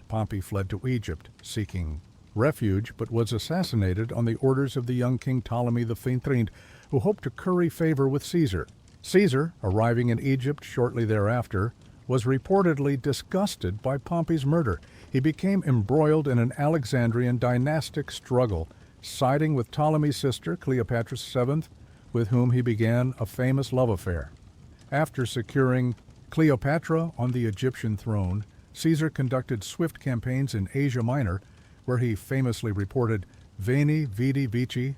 Pompey fled to Egypt, seeking refuge, but was assassinated on the orders of the young King Ptolemy XIII, who hoped to curry favor with Caesar. Caesar, arriving in Egypt shortly thereafter, was reportedly disgusted by Pompey's murder. He became embroiled in an Alexandrian dynastic struggle, siding with Ptolemy's sister, Cleopatra VII, with whom he began a famous love affair. After securing Cleopatra on the Egyptian throne, Caesar conducted swift campaigns in Asia Minor, where he famously reported, "Veni, vidi, vici,"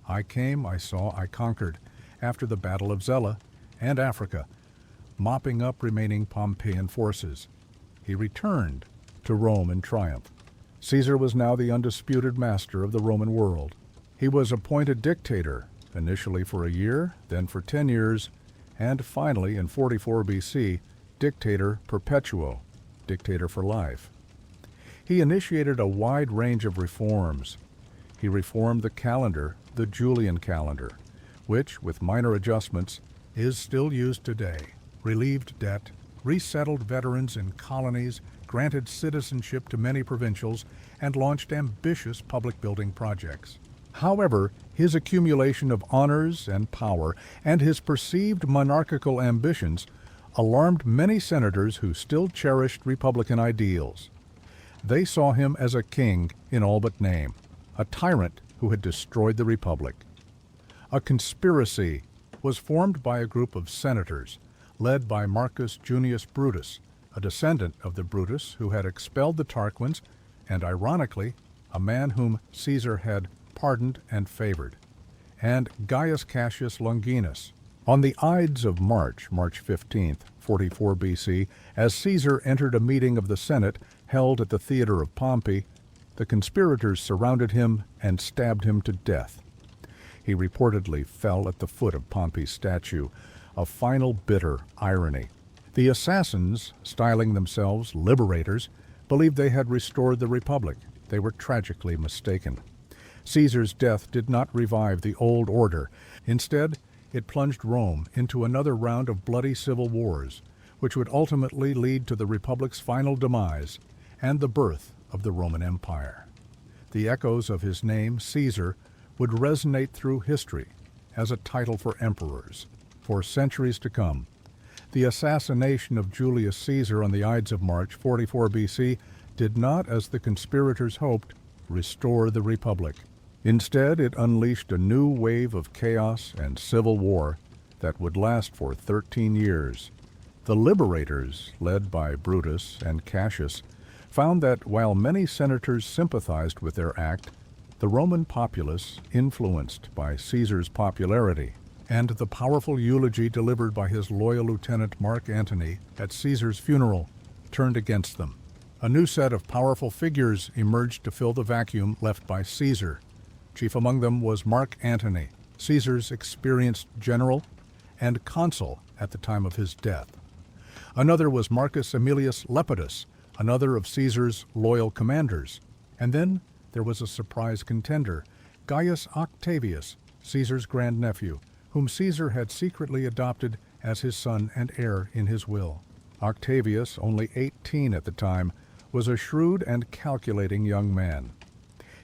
I came, I saw, I conquered, after the Battle of Zela, and Africa, mopping up remaining Pompeian forces. He returned to Rome in triumph. Caesar was now the undisputed master of the Roman world. He was appointed dictator, initially for a year, then for 10 years, and finally, in 44 BC, dictator perpetuo, dictator for life. He initiated a wide range of reforms. He reformed the calendar, the Julian calendar, which, with minor adjustments, is still used today, relieved debt, resettled veterans in colonies, granted citizenship to many provincials, and launched ambitious public building projects. However, his accumulation of honors and power and his perceived monarchical ambitions alarmed many senators who still cherished Republican ideals. They saw him as a king in all but name, a tyrant who had destroyed the Republic. A conspiracy was formed by a group of senators, led by Marcus Junius Brutus, a descendant of the Brutus who had expelled the Tarquins, and ironically, a man whom Caesar had pardoned and favored, and Gaius Cassius Longinus. On the Ides of March, March 15th, 44 BC, as Caesar entered a meeting of the Senate held at the theater of Pompey, the conspirators surrounded him and stabbed him to death. He reportedly fell at the foot of Pompey's statue, a final bitter irony. The assassins, styling themselves liberators, believed they had restored the Republic. They were tragically mistaken. Caesar's death did not revive the old order. Instead, it plunged Rome into another round of bloody civil wars, which would ultimately lead to the Republic's final demise and the birth of the Roman Empire. The echoes of his name, Caesar, would resonate through history as a title for emperors for centuries to come. The assassination of Julius Caesar on the Ides of March 44 BC did not, as the conspirators hoped, restore the Republic. Instead, it unleashed a new wave of chaos and civil war that would last for 13 years. The liberators, led by Brutus and Cassius, found that while many senators sympathized with their act, the Roman populace, influenced by Caesar's popularity and the powerful eulogy delivered by his loyal lieutenant Mark Antony at Caesar's funeral, turned against them. A new set of powerful figures emerged to fill the vacuum left by Caesar. Chief among them was Mark Antony, Caesar's experienced general and consul at the time of his death. Another was Marcus Aemilius Lepidus, another of Caesar's loyal commanders. And then there was a surprise contender, Gaius Octavius, Caesar's grandnephew, whom Caesar had secretly adopted as his son and heir in his will. Octavius, only 18 at the time, was a shrewd and calculating young man.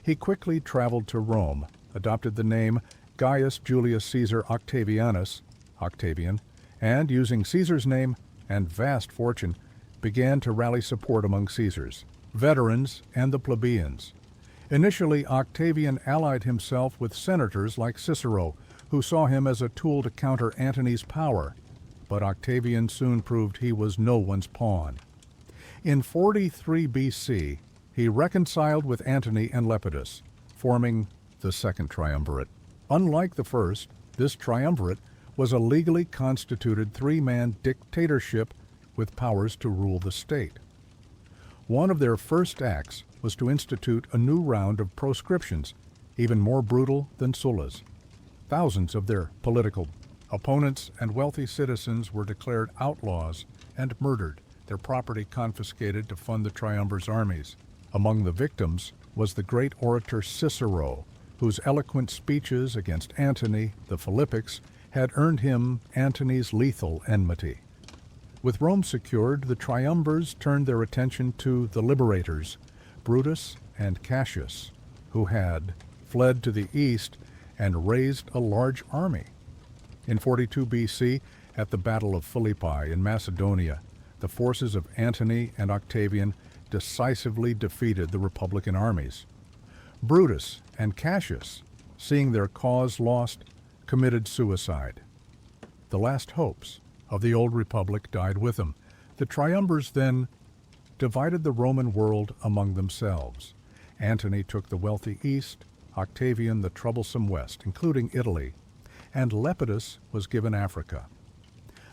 He quickly traveled to Rome, adopted the name Gaius Julius Caesar Octavianus, Octavian, and, using Caesar's name and vast fortune, began to rally support among Caesars, veterans, and the plebeians. Initially, Octavian allied himself with senators like Cicero, who saw him as a tool to counter Antony's power, but Octavian soon proved he was no one's pawn. In 43 BC, he reconciled with Antony and Lepidus, forming the Second Triumvirate. Unlike the first, this triumvirate was a legally constituted three-man dictatorship with powers to rule the state. One of their first acts was to institute a new round of proscriptions, even more brutal than Sulla's. Thousands of their political opponents and wealthy citizens were declared outlaws and murdered, their property confiscated to fund the triumvir's armies. Among the victims was the great orator Cicero, whose eloquent speeches against Antony, the Philippics, had earned him Antony's lethal enmity. With Rome secured, the triumvirs turned their attention to the liberators, Brutus and Cassius, who had fled to the east and raised a large army. In 42 BC, at the Battle of Philippi in Macedonia, the forces of Antony and Octavian decisively defeated the Republican armies. Brutus and Cassius, seeing their cause lost, committed suicide. The last hopes of the old Republic died with them. The triumvirs then divided the Roman world among themselves. Antony took the wealthy east, Octavian the troublesome west, including Italy, and Lepidus was given Africa.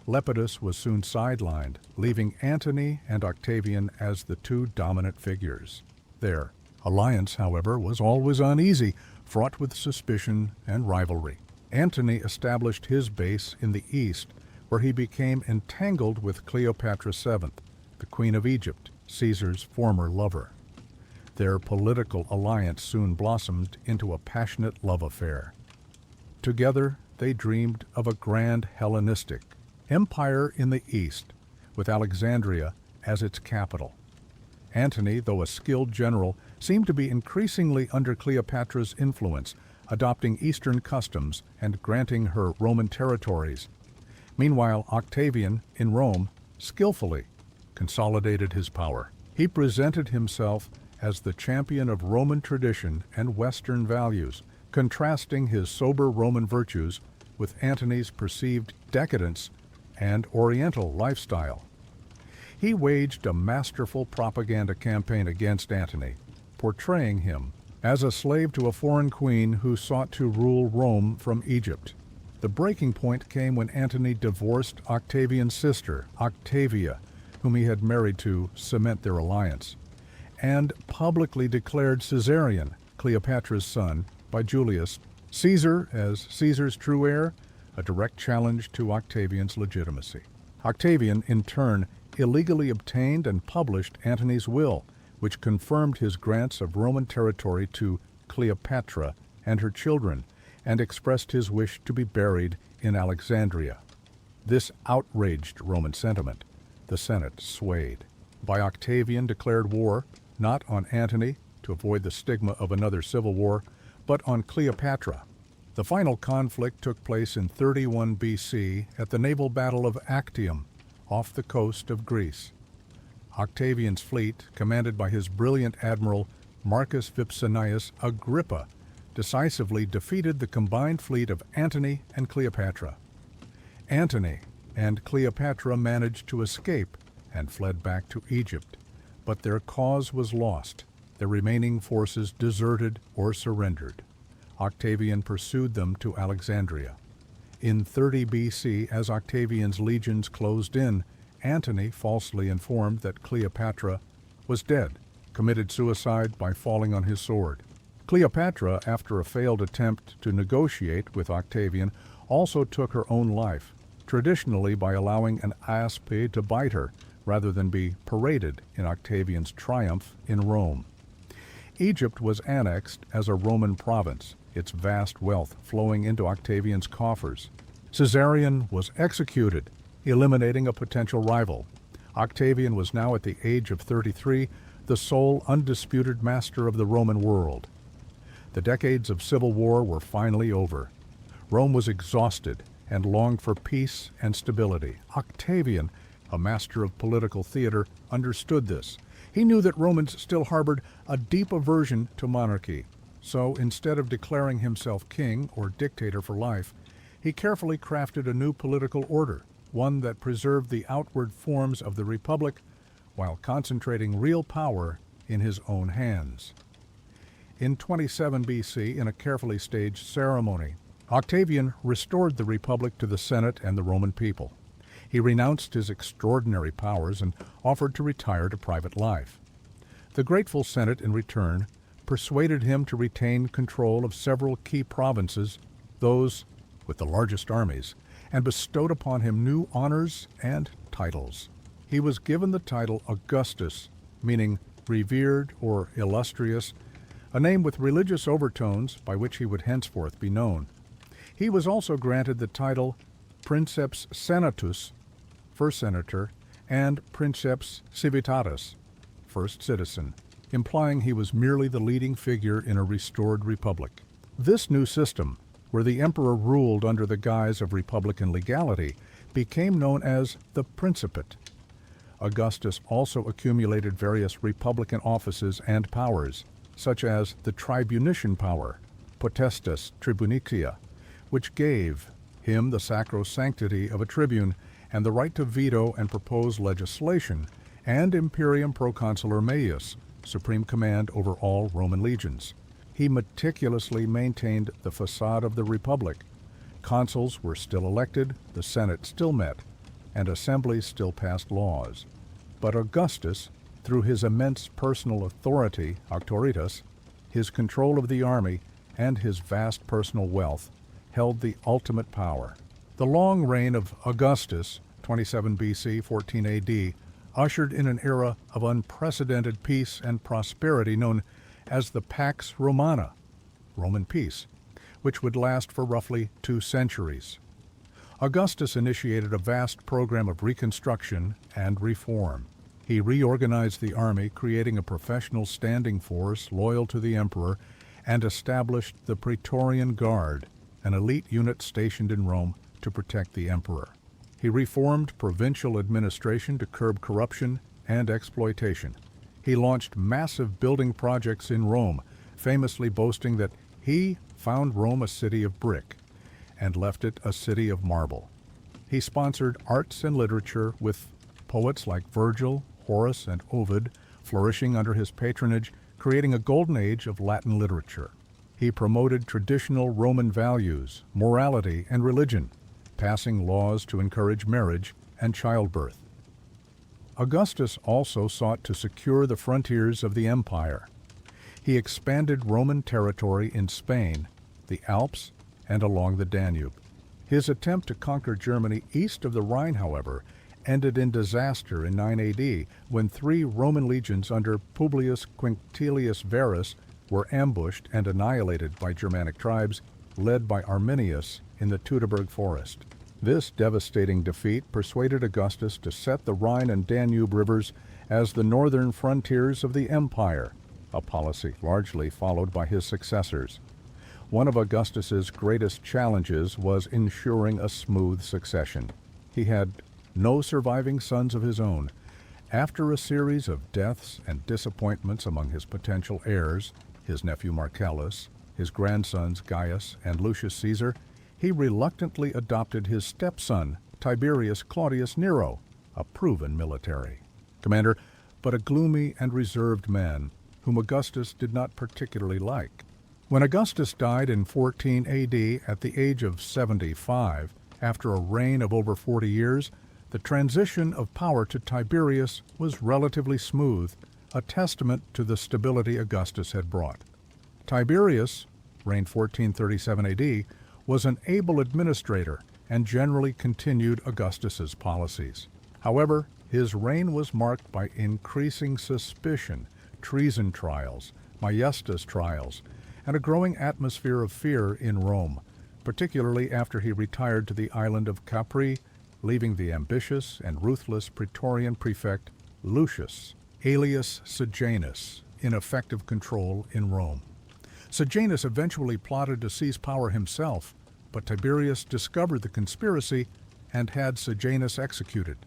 Lepidus was soon sidelined, leaving Antony and Octavian as the two dominant figures. Their alliance, however, was always uneasy, fraught with suspicion and rivalry. Antony established his base in the east, where he became entangled with Cleopatra VII, the Queen of Egypt, Caesar's former lover. Their political alliance soon blossomed into a passionate love affair. Together, they dreamed of a grand Hellenistic empire in the east, with Alexandria as its capital. Antony, though a skilled general, seemed to be increasingly under Cleopatra's influence, adopting Eastern customs and granting her Roman territories. Meanwhile, Octavian, in Rome, skillfully consolidated his power. He presented himself as the champion of Roman tradition and Western values, contrasting his sober Roman virtues with Antony's perceived decadence and Oriental lifestyle. He waged a masterful propaganda campaign against Antony, portraying him as a slave to a foreign queen who sought to rule Rome from Egypt. The breaking point came when Antony divorced Octavian's sister, Octavia, whom he had married to cement their alliance, and publicly declared Caesarion, Cleopatra's son, by Julius, Caesar as Caesar's true heir, a direct challenge to Octavian's legitimacy. Octavian, in turn, illegally obtained and published Antony's will, which confirmed his grants of Roman territory to Cleopatra and her children, and expressed his wish to be buried in Alexandria. This outraged Roman sentiment. The Senate swayed. By Octavian declared war, not on Antony, to avoid the stigma of another civil war, but on Cleopatra. The final conflict took place in 31 BC at the naval battle of Actium, off the coast of Greece. Octavian's fleet, commanded by his brilliant admiral Marcus Vipsanius Agrippa, decisively defeated the combined fleet of Antony and Cleopatra. Antony and Cleopatra managed to escape and fled back to Egypt, but their cause was lost. The remaining forces deserted or surrendered. Octavian pursued them to Alexandria. In 30 BC, as Octavian's legions closed in, Antony falsely informed that Cleopatra was dead, committed suicide by falling on his sword. Cleopatra, after a failed attempt to negotiate with Octavian, also took her own life, traditionally by allowing an asp to bite her, rather than be paraded in Octavian's triumph in Rome. Egypt was annexed as a Roman province, its vast wealth flowing into Octavian's coffers. Caesarion was executed, eliminating a potential rival. Octavian was now at the age of 33, the sole undisputed master of the Roman world. The decades of civil war were finally over. Rome was exhausted and longed for peace and stability. Octavian, a master of political theater, understood this. He knew that Romans still harbored a deep aversion to monarchy. So instead of declaring himself king or dictator for life, he carefully crafted a new political order, one that preserved the outward forms of the republic while concentrating real power in his own hands. In 27 BC, in a carefully staged ceremony, Octavian restored the republic to the Senate and the Roman people. He renounced his extraordinary powers and offered to retire to private life. The grateful Senate, in return, persuaded him to retain control of several key provinces, those with the largest armies, and bestowed upon him new honors and titles. He was given the title Augustus, meaning revered or illustrious, a name with religious overtones by which he would henceforth be known. He was also granted the title Princeps Senatus, first senator, and Princeps Civitatis, first citizen, implying he was merely the leading figure in a restored republic. This new system, where the emperor ruled under the guise of republican legality, became known as the Principate. Augustus also accumulated various republican offices and powers, such as the tribunician power, potestas tribunicia, which gave him the sacrosanctity of a tribune and the right to veto and propose legislation, and imperium proconsular meius, supreme command over all Roman legions. He meticulously maintained the facade of the republic. Consuls were still elected, the Senate still met, and assemblies still passed laws. But Augustus, through his immense personal authority, auctoritas, his control of the army, and his vast personal wealth, held the ultimate power. The long reign of Augustus, 27 BC, 14 AD, ushered in an era of unprecedented peace and prosperity known as the Pax Romana, Roman peace, which would last for roughly 2 centuries. Augustus initiated a vast program of reconstruction and reform. He reorganized the army, creating a professional standing force loyal to the emperor, and established the Praetorian Guard, an elite unit stationed in Rome to protect the emperor. He reformed provincial administration to curb corruption and exploitation. He launched massive building projects in Rome, famously boasting that he found Rome a city of brick and left it a city of marble. He sponsored arts and literature, with poets like Virgil, Horace, and Ovid flourishing under his patronage, creating a golden age of Latin literature. He promoted traditional Roman values, morality, and religion, passing laws to encourage marriage and childbirth. Augustus also sought to secure the frontiers of the empire. He expanded Roman territory in Spain, the Alps, and along the Danube. His attempt to conquer Germany east of the Rhine, however, ended in disaster in 9 AD when 3 Roman legions under Publius Quinctilius Varus were ambushed and annihilated by Germanic tribes led by Arminius in the Teutoburg forest. This devastating defeat persuaded Augustus to set the Rhine and Danube rivers as the northern frontiers of the empire, a policy largely followed by his successors. One of Augustus's greatest challenges was ensuring a smooth succession. He had no surviving sons of his own. After a series of deaths and disappointments among his potential heirs, his nephew Marcellus, his grandsons Gaius and Lucius Caesar, he reluctantly adopted his stepson, Tiberius Claudius Nero, a proven military commander, but a gloomy and reserved man whom Augustus did not particularly like. When Augustus died in 14 AD at the age of 75, after a reign of over 40 years, the transition of power to Tiberius was relatively smooth, a testament to the stability Augustus had brought. Tiberius, reigned 1437 AD, was an able administrator and generally continued Augustus's policies. However, his reign was marked by increasing suspicion, treason trials, maiestas trials, and a growing atmosphere of fear in Rome, particularly after he retired to the island of Capri, leaving the ambitious and ruthless Praetorian prefect Lucius, alias Sejanus, in effective control in Rome. Sejanus eventually plotted to seize power himself, but Tiberius discovered the conspiracy and had Sejanus executed.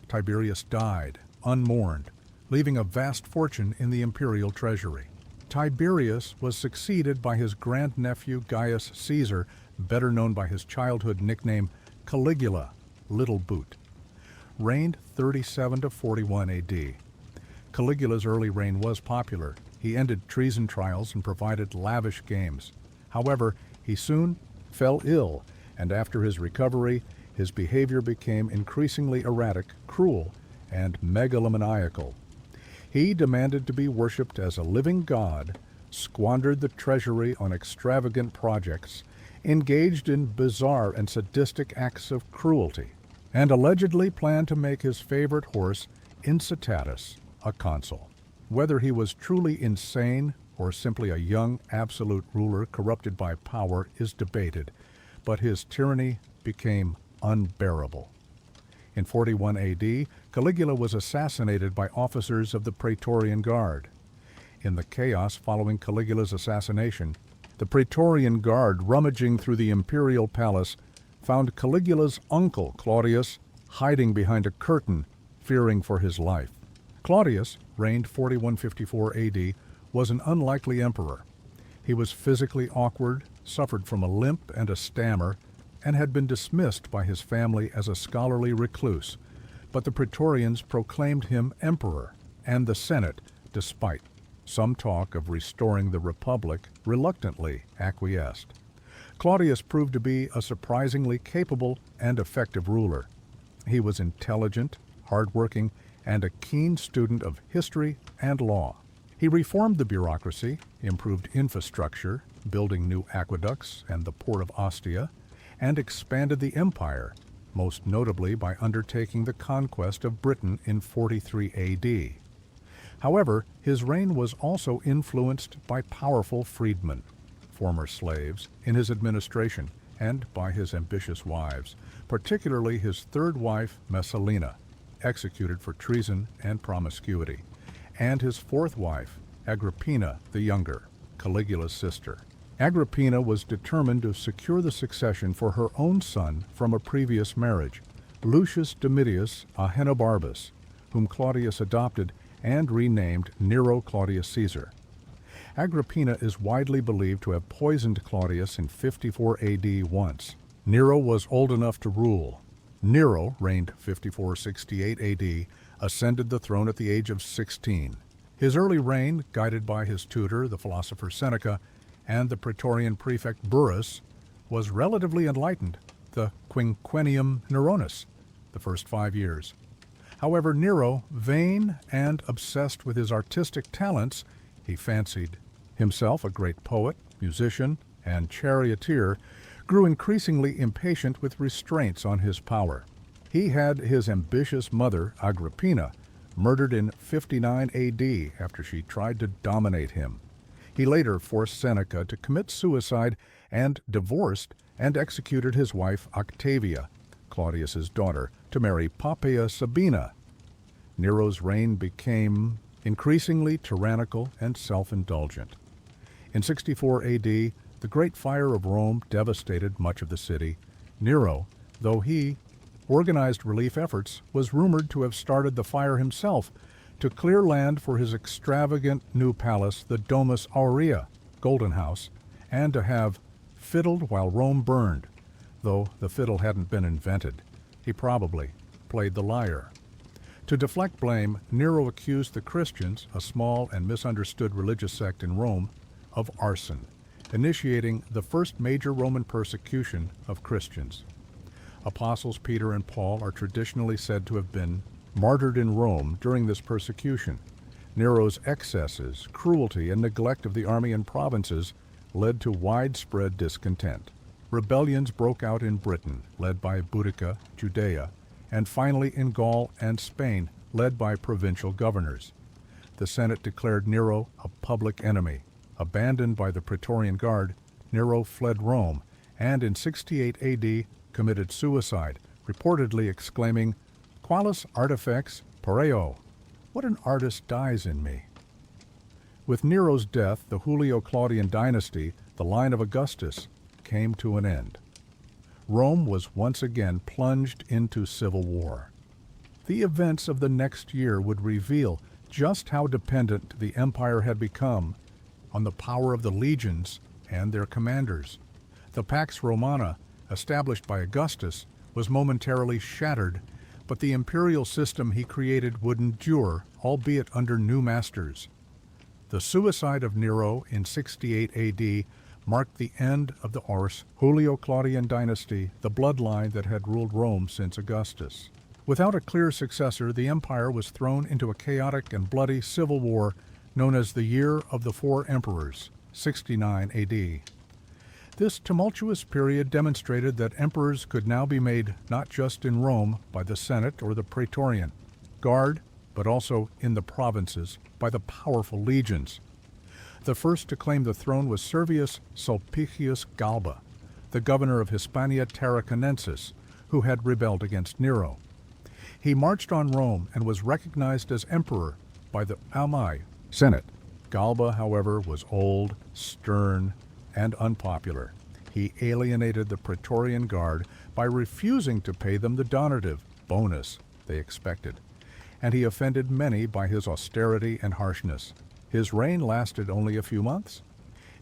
Tiberius died, unmourned, leaving a vast fortune in the imperial treasury. Tiberius was succeeded by his grandnephew Gaius Caesar, better known by his childhood nickname Caligula, Little Boot. Reigned 37 to 41 AD. Caligula's early reign was popular. He ended treason trials and provided lavish games. However, he soon fell ill, and after his recovery, his behavior became increasingly erratic, cruel, and megalomaniacal. He demanded to be worshipped as a living god, squandered the treasury on extravagant projects, engaged in bizarre and sadistic acts of cruelty, and allegedly planned to make his favorite horse, Incitatus, a consul. Whether he was truly insane or simply a young absolute ruler corrupted by power is debated, but his tyranny became unbearable. In 41 AD, Caligula was assassinated by officers of the Praetorian Guard. In the chaos following Caligula's assassination, the Praetorian Guard, rummaging through the imperial palace, found Caligula's uncle, Claudius, hiding behind a curtain, fearing for his life. Claudius, reigned 4154 AD, was an unlikely emperor. He was physically awkward, suffered from a limp and a stammer, and had been dismissed by his family as a scholarly recluse, but the Praetorians proclaimed him emperor, and the Senate, despite some talk of restoring the Republic, reluctantly acquiesced. Claudius proved to be a surprisingly capable and effective ruler. He was intelligent, hardworking, and a keen student of history and law. He reformed the bureaucracy, improved infrastructure, building new aqueducts and the port of Ostia, and expanded the empire, most notably by undertaking the conquest of Britain in 43 AD. However, his reign was also influenced by powerful freedmen, former slaves, in his administration, and by his ambitious wives, particularly his third wife, Messalina, executed for treason and promiscuity, and his fourth wife, Agrippina the Younger, Caligula's sister. Agrippina was determined to secure the succession for her own son from a previous marriage, Lucius Domitius Ahenobarbus, whom Claudius adopted and renamed Nero Claudius Caesar. Agrippina is widely believed to have poisoned Claudius in 54 AD once. Nero was old enough to rule. Nero, reigned 5468 AD, ascended the throne at the age of 16. His early reign, guided by his tutor, the philosopher Seneca, and the Praetorian prefect Burrus, was relatively enlightened, the quinquennium Neronis, the first 5 years. However, Nero, vain and obsessed with his artistic talents, he fancied himself a great poet, musician, and charioteer, grew increasingly impatient with restraints on his power. He had his ambitious mother, Agrippina, murdered in 59 AD after she tried to dominate him. He later forced Seneca to commit suicide and divorced and executed his wife Octavia, Claudius's daughter, to marry Poppaea Sabina. Nero's reign became increasingly tyrannical and self-indulgent. In 64 AD, the Great Fire of Rome devastated much of the city. Nero, though he organized relief efforts, was rumored to have started the fire himself to clear land for his extravagant new palace, the Domus Aurea, Golden House, and to have fiddled while Rome burned. Though the fiddle hadn't been invented, he probably played the lyre. To deflect blame, Nero accused the Christians, a small and misunderstood religious sect in Rome, of arson, initiating the first major Roman persecution of Christians. Apostles Peter and Paul are traditionally said to have been martyred in Rome during this persecution. Nero's excesses, cruelty, and neglect of the army and provinces led to widespread discontent. Rebellions broke out in Britain, led by Boudica, Judea, and finally in Gaul and Spain, led by provincial governors. The Senate declared Nero a public enemy. Abandoned by the Praetorian Guard, Nero fled Rome, and in 68 AD committed suicide, reportedly exclaiming, "Qualis artifex pareo," what an artist dies in me. With Nero's death, the Julio-Claudian dynasty, the line of Augustus, came to an end. Rome was once again plunged into civil war. The events of the next year would reveal just how dependent the empire had become on the power of the legions and their commanders. The Pax Romana, established by Augustus, was momentarily shattered, but the imperial system he created would endure, albeit under new masters. The suicide of Nero in 68 AD marked the end of the Ars Julio-Claudian dynasty, the bloodline that had ruled Rome since Augustus. Without a clear successor, the empire was thrown into a chaotic and bloody civil war known as the Year of the Four Emperors, 69 AD. This tumultuous period demonstrated that emperors could now be made not just in Rome by the Senate or the Praetorian Guard, but also in the provinces by the powerful legions. The first to claim the throne was Servius Sulpicius Galba, the governor of Hispania Tarraconensis, who had rebelled against Nero. He marched on Rome and was recognized as emperor by the Almae Senate. Galba, however, was old, stern, and unpopular. He alienated the Praetorian Guard by refusing to pay them the donative bonus they expected, and he offended many by his austerity and harshness. His reign lasted only a few months.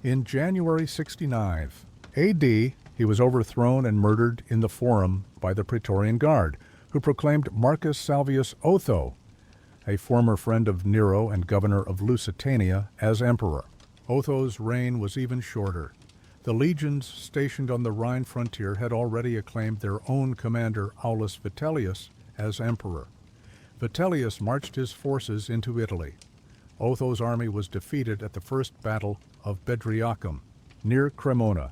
In January 69 AD, he was overthrown and murdered in the Forum by the Praetorian Guard, who proclaimed Marcus Salvius Otho, a former friend of Nero and governor of Lusitania, as emperor. Otho's reign was even shorter. The legions stationed on the Rhine frontier had already acclaimed their own commander, Aulus Vitellius, as emperor. Vitellius marched his forces into Italy. Otho's army was defeated at the First Battle of Bedriacum, near Cremona.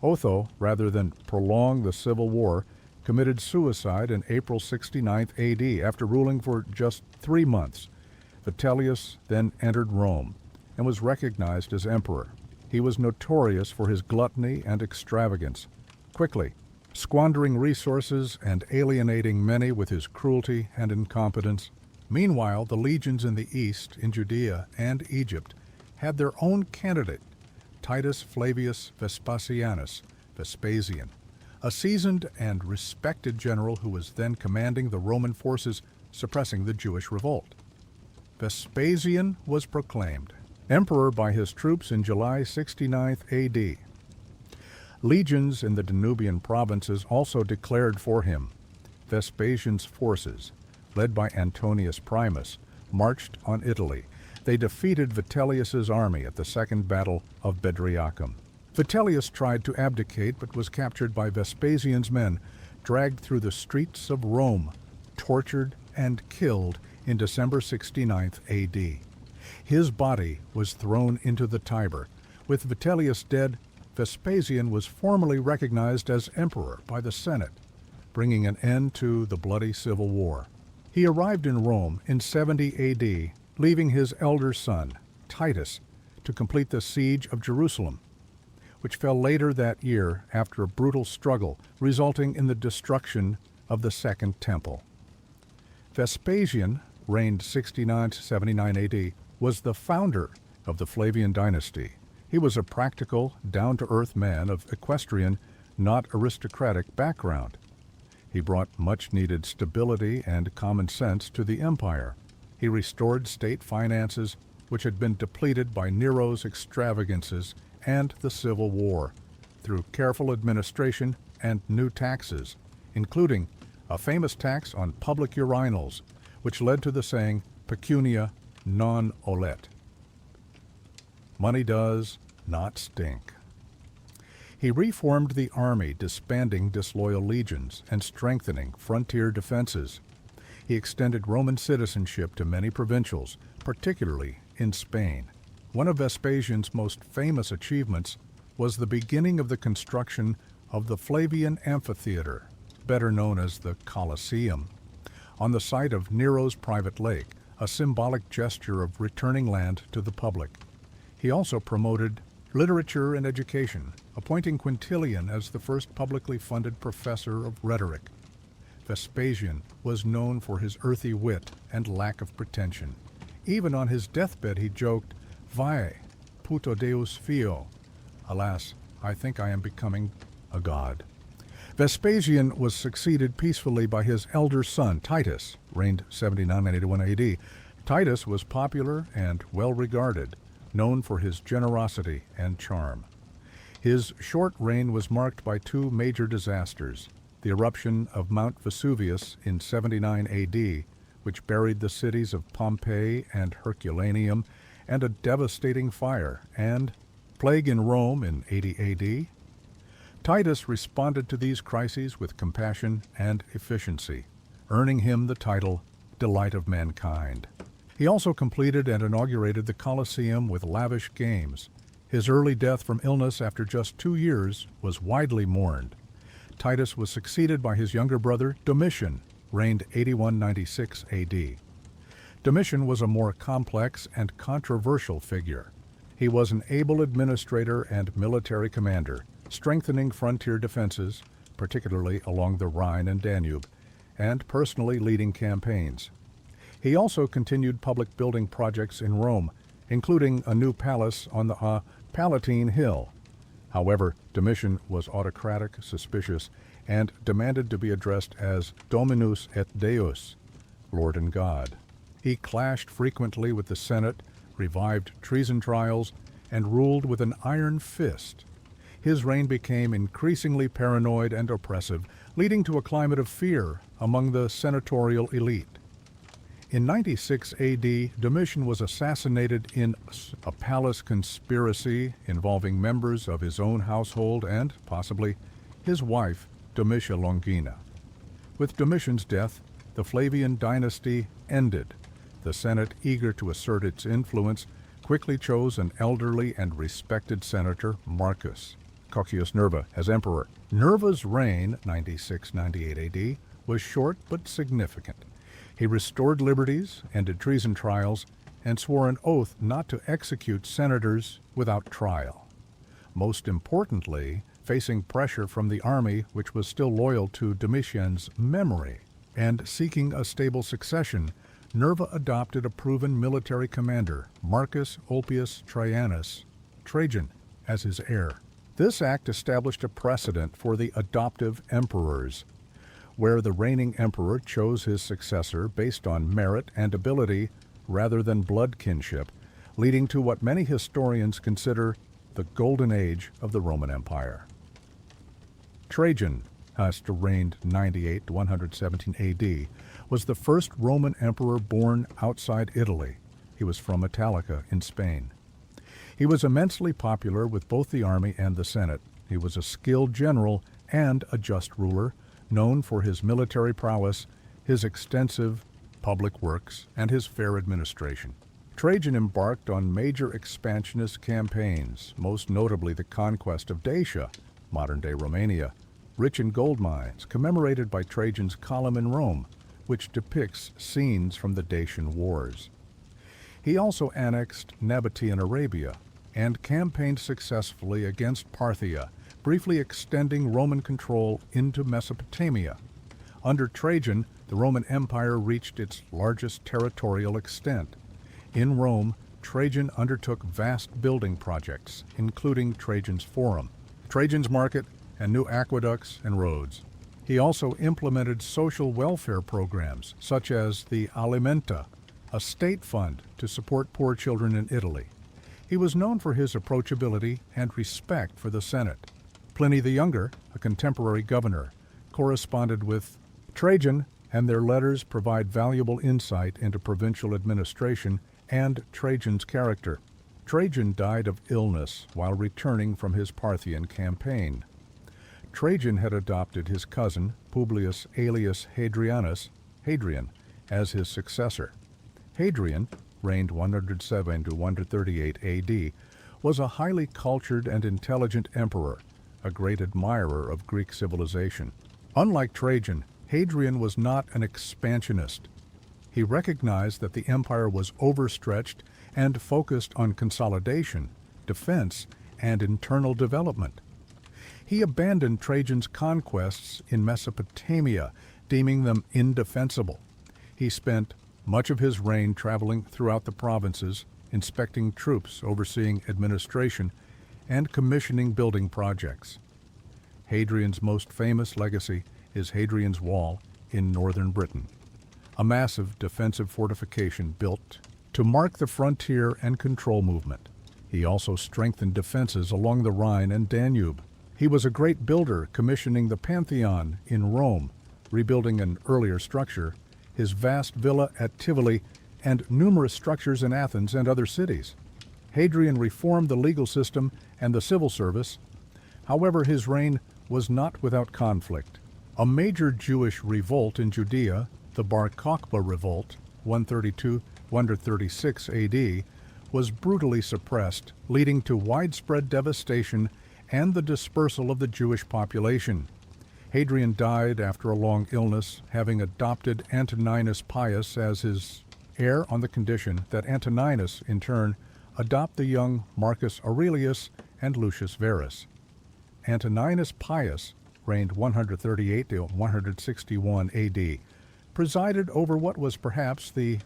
Otho, rather than prolong the civil war, committed suicide in April 69 AD after ruling for just 3 months. Vitellius then entered Rome and was recognized as emperor. He was notorious for his gluttony and extravagance, quickly squandering resources and alienating many with his cruelty and incompetence. Meanwhile, the legions in the east, in Judea and Egypt, had their own candidate, Titus Flavius Vespasianus, Vespasian, a seasoned and respected general who was then commanding the Roman forces suppressing the Jewish revolt. Vespasian was proclaimed emperor by his troops in July 69 AD. Legions in the Danubian provinces also declared for him. Vespasian's forces, led by Antonius Primus, marched on Italy. They defeated Vitellius's army at the Second Battle of Bedriacum. Vitellius tried to abdicate but was captured by Vespasian's men, dragged through the streets of Rome, tortured and killed in December 69 AD. His body was thrown into the Tiber. With Vitellius dead, Vespasian was formally recognized as emperor by the Senate, bringing an end to the bloody civil war. He arrived in Rome in 70 A.D., leaving his elder son, Titus, to complete the siege of Jerusalem, which fell later that year after a brutal struggle resulting in the destruction of the Second Temple. Vespasian, reigned 69 to 79 A.D., was the founder of the Flavian dynasty. He was a practical, down-to-earth man of equestrian, not aristocratic background. He brought much-needed stability and common sense to the empire. He restored state finances, which had been depleted by Nero's extravagances and the Civil War, through careful administration and new taxes, including a famous tax on public urinals, which led to the saying, pecunia non olet. Money does not stink. He reformed the army, disbanding disloyal legions and strengthening frontier defenses. He extended Roman citizenship to many provincials, particularly in Spain. One of Vespasian's most famous achievements was the beginning of the construction of the Flavian Amphitheater, better known as the Colosseum, on the site of Nero's private lake, a symbolic gesture of returning land to the public. He also promoted literature and education, appointing Quintilian as the first publicly funded professor of rhetoric. Vespasian was known for his earthy wit and lack of pretension. Even on his deathbed he joked, "Vae, puto Deus fio." Alas, I think I am becoming a god. Vespasian was succeeded peacefully by his elder son, Titus, reigned 79 and 81 AD. Titus was popular and well-regarded, known for his generosity and charm. His short reign was marked by two major disasters: the eruption of Mount Vesuvius in 79 AD, which buried the cities of Pompeii and Herculaneum, and a devastating fire, and plague in Rome in 80 AD. Titus responded to these crises with compassion and efficiency, earning him the title Delight of Mankind. He also completed and inaugurated the Colosseum with lavish games. His early death from illness after just 2 years was widely mourned. Titus was succeeded by his younger brother Domitian, reigned 81-96 AD. Domitian was a more complex and controversial figure. He was an able administrator and military commander, strengthening frontier defenses, particularly along the Rhine and Danube, and personally leading campaigns. He also continued public building projects in Rome, including a new palace on the Palatine Hill. However, Domitian was autocratic, suspicious, and demanded to be addressed as Dominus et Deus, Lord and God. He clashed frequently with the Senate, revived treason trials, and ruled with an iron fist. His reign became increasingly paranoid and oppressive, leading to a climate of fear among the senatorial elite. In 96 AD, Domitian was assassinated in a palace conspiracy involving members of his own household and, possibly, his wife, Domitia Longina. With Domitian's death, the Flavian dynasty ended. The Senate, eager to assert its influence, quickly chose an elderly and respected senator, Marcus Cocius Nerva, as emperor. Nerva's reign, 96-98 AD, was short but significant. He restored liberties, ended treason trials, and swore an oath not to execute senators without trial. Most importantly, facing pressure from the army, which was still loyal to Domitian's memory, and seeking a stable succession, Nerva adopted a proven military commander, Marcus Ulpius Trajan, as his heir. This act established a precedent for the adoptive emperors, where the reigning emperor chose his successor based on merit and ability rather than blood kinship, leading to what many historians consider the golden age of the Roman Empire. Trajan, reigned 98 to 117 AD, was the first Roman emperor born outside Italy. He was from Italica in Spain. He was immensely popular with both the army and the Senate. He was a skilled general and a just ruler, known for his military prowess, his extensive public works, and his fair administration. Trajan embarked on major expansionist campaigns, most notably the conquest of Dacia, modern-day Romania, rich in gold mines, commemorated by Trajan's column in Rome, which depicts scenes from the Dacian Wars. He also annexed Nabatean Arabia and campaigned successfully against Parthia, briefly extending Roman control into Mesopotamia. Under Trajan, the Roman Empire reached its largest territorial extent. In Rome, Trajan undertook vast building projects, including Trajan's Forum, Trajan's Market, and new aqueducts and roads. He also implemented social welfare programs, such as the Alimenta, a state fund to support poor children in Italy. He was known for his approachability and respect for the Senate. Pliny the Younger, a contemporary governor, corresponded with Trajan, and their letters provide valuable insight into provincial administration and Trajan's character. Trajan died of illness while returning from his Parthian campaign. Trajan had adopted his cousin, Publius Aelius Hadrian, as his successor. Hadrian, reigned 107 to 138 AD, was a highly cultured and intelligent emperor, a great admirer of Greek civilization. Unlike Trajan, Hadrian was not an expansionist. He recognized that the empire was overstretched and focused on consolidation, defense, and internal development. He abandoned Trajan's conquests in Mesopotamia, deeming them indefensible. He spent much of his reign traveling throughout the provinces, inspecting troops, overseeing administration, and commissioning building projects. Hadrian's most famous legacy is Hadrian's Wall in northern Britain, a massive defensive fortification built to mark the frontier and control movement. He also strengthened defenses along the Rhine and Danube. He was a great builder, commissioning the Pantheon in Rome, rebuilding an earlier structure, his vast villa at Tivoli, and numerous structures in Athens and other cities. Hadrian reformed the legal system and the civil service. However, his reign was not without conflict. A major Jewish revolt in Judea, the Bar Kokhba Revolt, 132-136 AD, was brutally suppressed, leading to widespread devastation and the dispersal of the Jewish population. Hadrian died after a long illness, having adopted Antoninus Pius as his heir on the condition that Antoninus, in turn, adopt the young Marcus Aurelius and Lucius Verus. Antoninus Pius reigned 138 to 161 AD, presided over what was perhaps the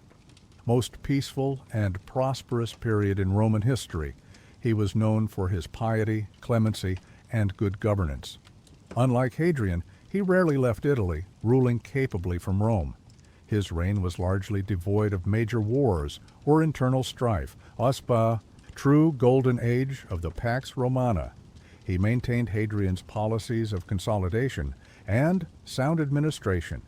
most peaceful and prosperous period in Roman history. He was known for his piety, clemency, and good governance. Unlike Hadrian, he rarely left Italy, ruling capably from Rome. His reign was largely devoid of major wars or internal strife, a true golden age of the Pax Romana. He maintained Hadrian's policies of consolidation and sound administration.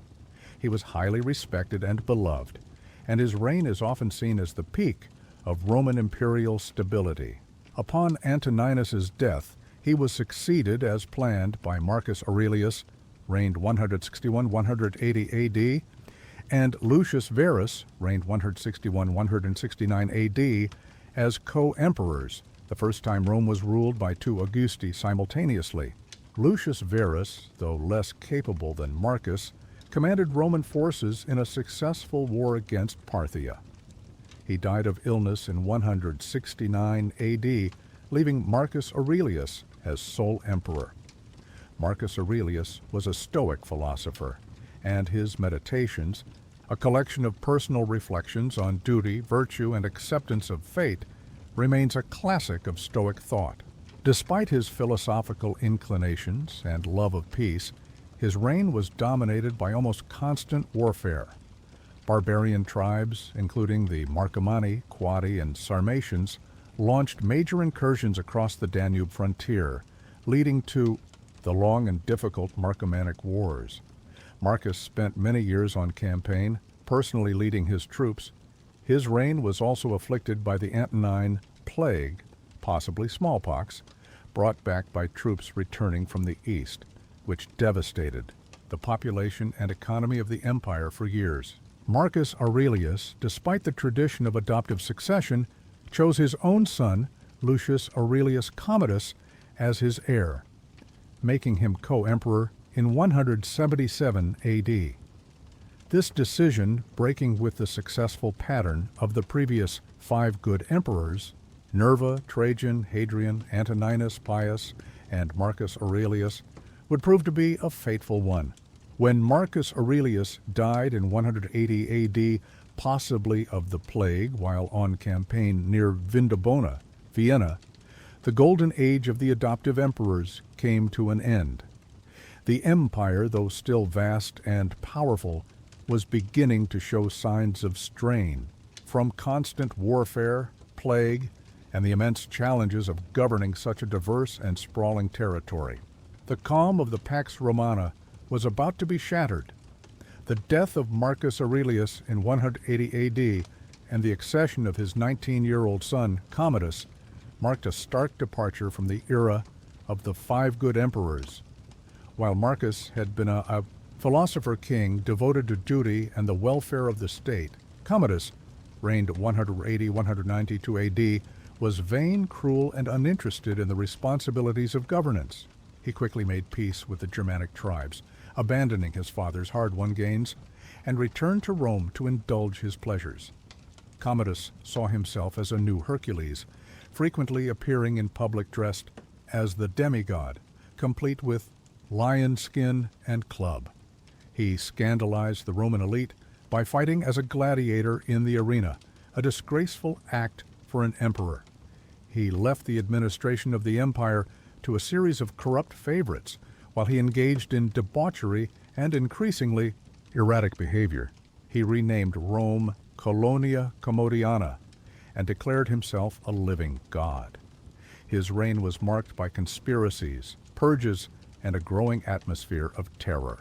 He was highly respected and beloved, and his reign is often seen as the peak of Roman imperial stability. Upon Antoninus's death, he was succeeded as planned by Marcus Aurelius, reigned 161-180 AD, and Lucius Verus, reigned 161-169 AD, as co-emperors, the first time Rome was ruled by two Augusti simultaneously. Lucius Verus, though less capable than Marcus, commanded Roman forces in a successful war against Parthia. He died of illness in 169 AD, leaving Marcus Aurelius as sole emperor. Marcus Aurelius was a Stoic philosopher, and his Meditations, a collection of personal reflections on duty, virtue, and acceptance of fate, remains a classic of Stoic thought. Despite his philosophical inclinations and love of peace, his reign was dominated by almost constant warfare. Barbarian tribes, including the Marcomanni, Quadi, and Sarmatians, launched major incursions across the Danube frontier, leading to the long and difficult Marcomannic Wars. Marcus spent many years on campaign, personally leading his troops. His reign was also afflicted by the Antonine Plague, possibly smallpox, brought back by troops returning from the east, which devastated the population and economy of the empire for years. Marcus Aurelius, despite the tradition of adoptive succession, chose his own son, Lucius Aurelius Commodus, as his heir, making him co-emperor in 177 AD. This decision, breaking with the successful pattern of the previous 5 good emperors, Nerva, Trajan, Hadrian, Antoninus Pius, and Marcus Aurelius, would prove to be a fateful one. When Marcus Aurelius died in 180 AD, possibly of the plague while on campaign near Vindobona, Vienna, the golden age of the adoptive emperors came to an end. The empire, though still vast and powerful, was beginning to show signs of strain from constant warfare, plague, and the immense challenges of governing such a diverse and sprawling territory. The calm of the Pax Romana was about to be shattered. The death of Marcus Aurelius in 180 AD and the accession of his 19-year-old son, Commodus, marked a stark departure from the era of the 5 good emperors. While Marcus had been a philosopher king devoted to duty and the welfare of the state, Commodus, reigned 180-192 AD, was vain, cruel, and uninterested in the responsibilities of governance. He quickly made peace with the Germanic tribes, abandoning his father's hard-won gains, and returned to Rome to indulge his pleasures. Commodus saw himself as a new Hercules, frequently appearing in public dressed as the demigod, complete with lion skin and club. He scandalized the Roman elite by fighting as a gladiator in the arena, a disgraceful act for an emperor. He left the administration of the empire to a series of corrupt favorites, while he engaged in debauchery and increasingly erratic behavior. He renamed Rome Colonia Commodiana and declared himself a living god. His reign was marked by conspiracies, purges, and a growing atmosphere of terror.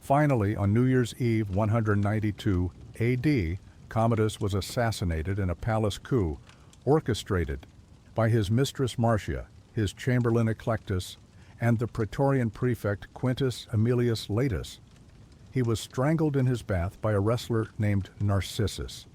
Finally, on New Year's Eve 192 AD, Commodus was assassinated in a palace coup orchestrated by his mistress Marcia, his chamberlain Eclectus, and the Praetorian prefect Quintus Aemilius Latus. He was strangled in his bath by a wrestler named Narcissus.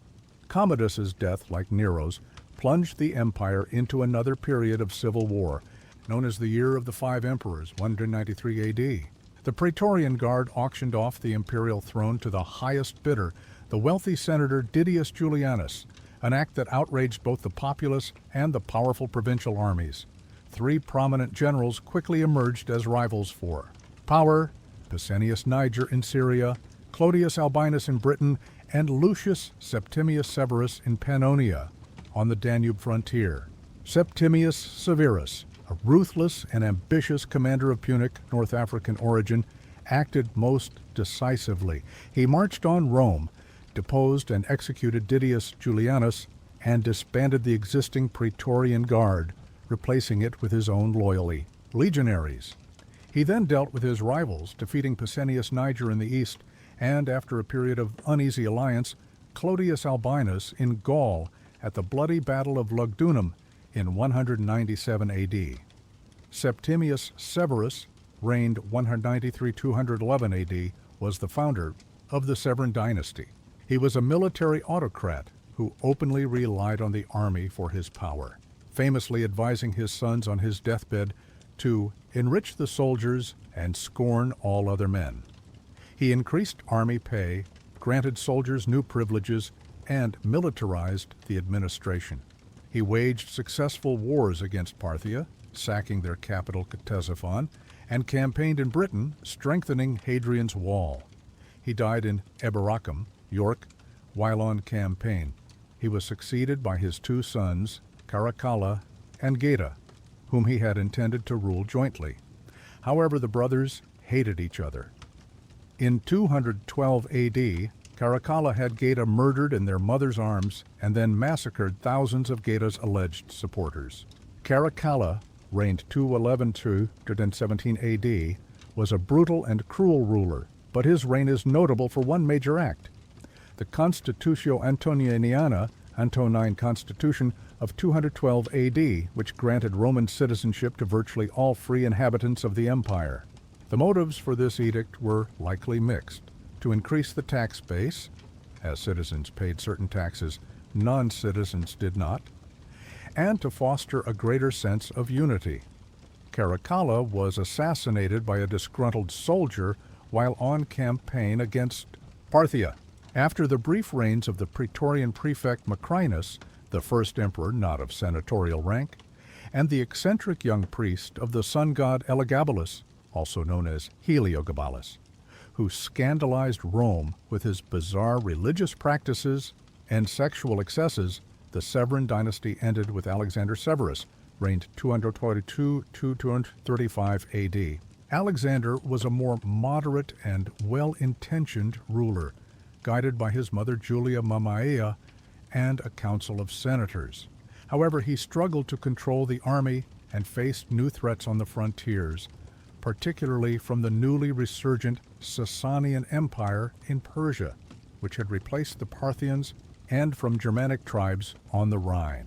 Commodus's death, like Nero's, plunged the empire into another period of civil war, known as the Year of the 5 Emperors, 193 AD. The Praetorian Guard auctioned off the imperial throne to the highest bidder, the wealthy senator Didius Julianus, an act that outraged both the populace and the powerful provincial armies. 3 prominent generals quickly emerged as rivals for power: Pescennius Niger in Syria, Clodius Albinus in Britain, and Lucius Septimius Severus in Pannonia, on the Danube frontier. Septimius Severus, a ruthless and ambitious commander of Punic, North African origin, acted most decisively. He marched on Rome, deposed and executed Didius Julianus, and disbanded the existing Praetorian Guard, replacing it with his own loyal legionaries. He then dealt with his rivals, defeating Pescennius Niger in the east, and after a period of uneasy alliance, Clodius Albinus in Gaul at the bloody Battle of Lugdunum in 197 AD. Septimius Severus, reigned 193-211 AD, was the founder of the Severan dynasty. He was a military autocrat who openly relied on the army for his power, famously advising his sons on his deathbed to enrich the soldiers and scorn all other men. He increased army pay, granted soldiers new privileges, and militarized the administration. He waged successful wars against Parthia, sacking their capital Ctesiphon, and campaigned in Britain, strengthening Hadrian's Wall. He died in Eboracum, York, while on campaign. He was succeeded by his 2 sons, Caracalla and Geta, whom he had intended to rule jointly. However, the brothers hated each other. In 212 AD, Caracalla had Geta murdered in their mother's arms and then massacred thousands of Geta's alleged supporters. Caracalla, reigned 211-217 AD, was a brutal and cruel ruler, but his reign is notable for one major act: the Constitutio Antoniana, Antonine Constitution of 212 AD, which granted Roman citizenship to virtually all free inhabitants of the empire. The motives for this edict were likely mixed. to increase the tax base, as citizens paid certain taxes non-citizens did not, and to foster a greater sense of unity. Caracalla was assassinated by a disgruntled soldier while on campaign against Parthia. After the brief reigns of the Praetorian prefect Macrinus, the first emperor not of senatorial rank, and the eccentric young priest of the sun god Elagabalus, also known as Heliogabalus, who scandalized Rome with his bizarre religious practices and sexual excesses, the Severan dynasty ended with Alexander Severus, reigned 222 to 235 AD. Alexander was a more moderate and well-intentioned ruler, guided by his mother Julia Mamaea and a council of senators. However, he struggled to control the army and faced new threats on the frontiers, particularly from the newly resurgent Sasanian Empire in Persia, which had replaced the Parthians, and from Germanic tribes on the Rhine.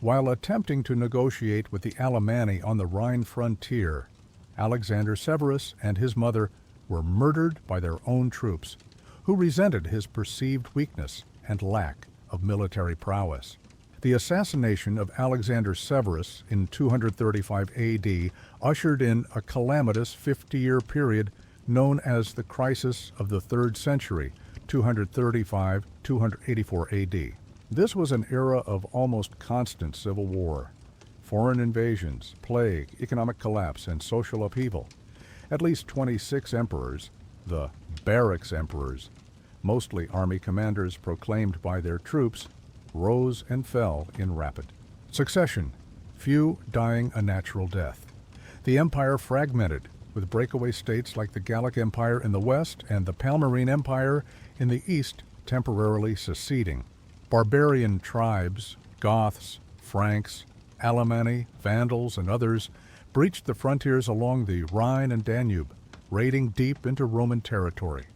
While attempting to negotiate with the Alemanni on the Rhine frontier, Alexander Severus and his mother were murdered by their own troops, who resented his perceived weakness and lack of military prowess. The assassination of Alexander Severus in 235 AD ushered in a calamitous 50-year period known as the Crisis of the Third Century, 235-284 AD. This was an era of almost constant civil war, foreign invasions, plague, economic collapse, and social upheaval. At least 26 emperors, the barracks emperors, mostly army commanders proclaimed by their troops, rose and fell in rapid succession, few dying a natural death. The empire fragmented, with breakaway states like the Gallic Empire in the west and the Palmyrene Empire in the east temporarily seceding. Barbarian tribes, Goths, Franks, Alemanni, Vandals, and others breached the frontiers along the Rhine and Danube, raiding deep into Roman territory.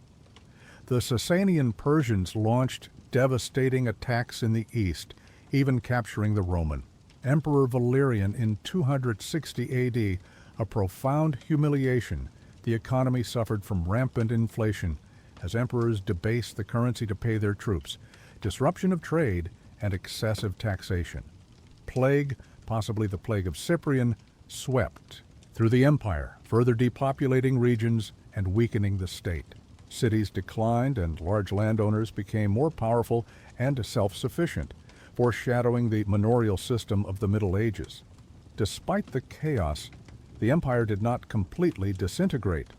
The Sasanian Persians launched devastating attacks in the east, even capturing the Roman Emperor Valerian in 260 AD, a profound humiliation. The economy suffered from rampant inflation as emperors debased the currency to pay their troops, disruption of trade, and excessive taxation. Plague, possibly the plague of Cyprian, swept through the empire, further depopulating regions and weakening the state. Cities declined and large landowners became more powerful and self-sufficient, foreshadowing the manorial system of the Middle Ages. Despite the chaos, the empire did not completely disintegrate.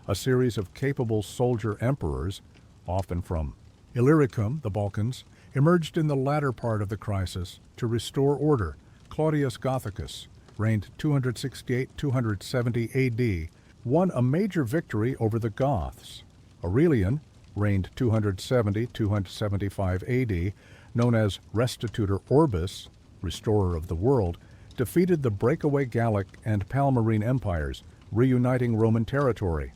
A series of capable soldier emperors, often from Illyricum, the Balkans, emerged in the latter part of the crisis to restore order. Claudius Gothicus, reigned 268-270 AD, won a major victory over the Goths. Aurelian, reigned 270-275 AD, known as Restitutor Orbis, restorer of the world, defeated the breakaway Gallic and Palmyrene empires, reuniting Roman territory.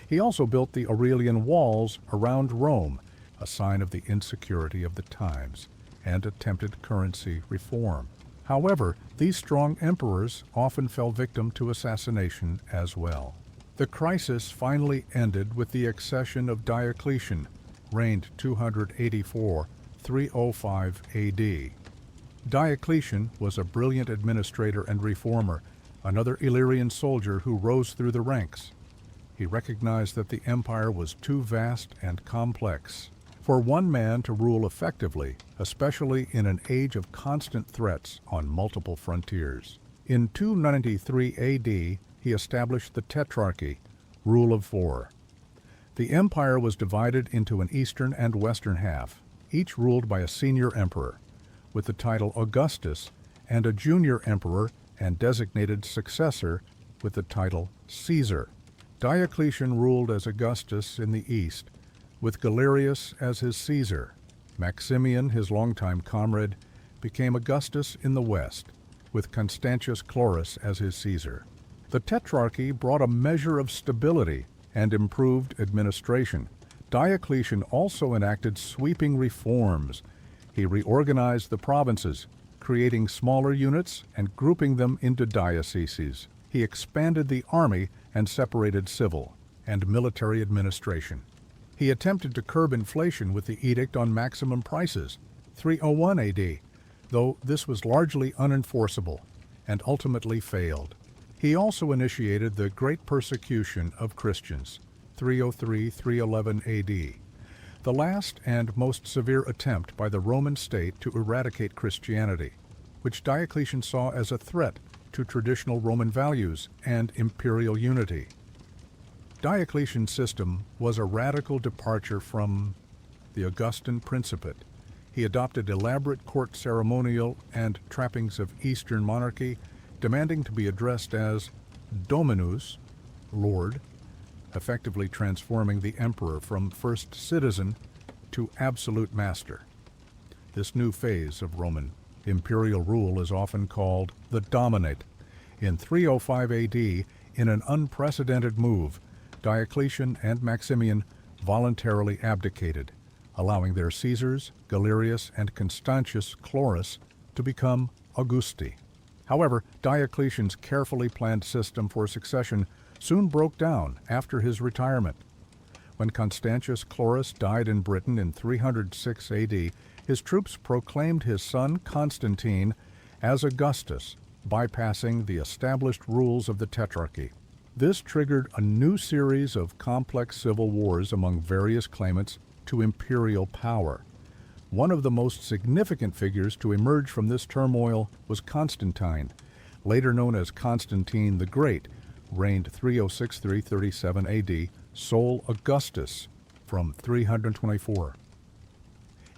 He also built the Aurelian walls around Rome, a sign of the insecurity of the times, and attempted currency reform. However, these strong emperors often fell victim to assassination as well. The crisis finally ended with the accession of Diocletian, reigned 284-305 AD. Diocletian was a brilliant administrator and reformer, another Illyrian soldier who rose through the ranks. He recognized that the empire was too vast and complex for one man to rule effectively, especially in an age of constant threats on multiple frontiers. In 293 AD, he established the Tetrarchy, rule of 4. The empire was divided into an eastern and western half, each ruled by a senior emperor, with the title Augustus, and a junior emperor and designated successor with the title Caesar. Diocletian ruled as Augustus in the east, with Galerius as his Caesar. Maximian, his longtime comrade, became Augustus in the west, with Constantius Chlorus as his Caesar. The Tetrarchy brought a measure of stability and improved administration. Diocletian also enacted sweeping reforms. He reorganized the provinces, creating smaller units and grouping them into dioceses. He expanded the army and separated civil and military administration. He attempted to curb inflation with the Edict on Maximum Prices, 301 AD, though this was largely unenforceable and ultimately failed. He also initiated the Great Persecution of Christians, 303-311 AD, the last and most severe attempt by the Roman state to eradicate Christianity, which Diocletian saw as a threat to traditional Roman values and imperial unity. Diocletian's system was a radical departure from the Augustan Principate. He adopted elaborate court ceremonial and trappings of Eastern monarchy, demanding to be addressed as Dominus, Lord, effectively transforming the emperor from first citizen to absolute master. This new phase of Roman imperial rule is often called the Dominate. In 305 AD, in an unprecedented move, Diocletian and Maximian voluntarily abdicated, allowing their Caesars, Galerius, and Constantius Chlorus to become Augusti. However, Diocletian's carefully planned system for succession soon broke down after his retirement. When Constantius Chlorus died in Britain in 306 AD, his troops proclaimed his son Constantine as Augustus, bypassing the established rules of the Tetrarchy. This triggered a new series of complex civil wars among various claimants to imperial power. One of the most significant figures to emerge from this turmoil was Constantine, later known as Constantine the Great, reigned 306-337 AD, sole Augustus, from 324.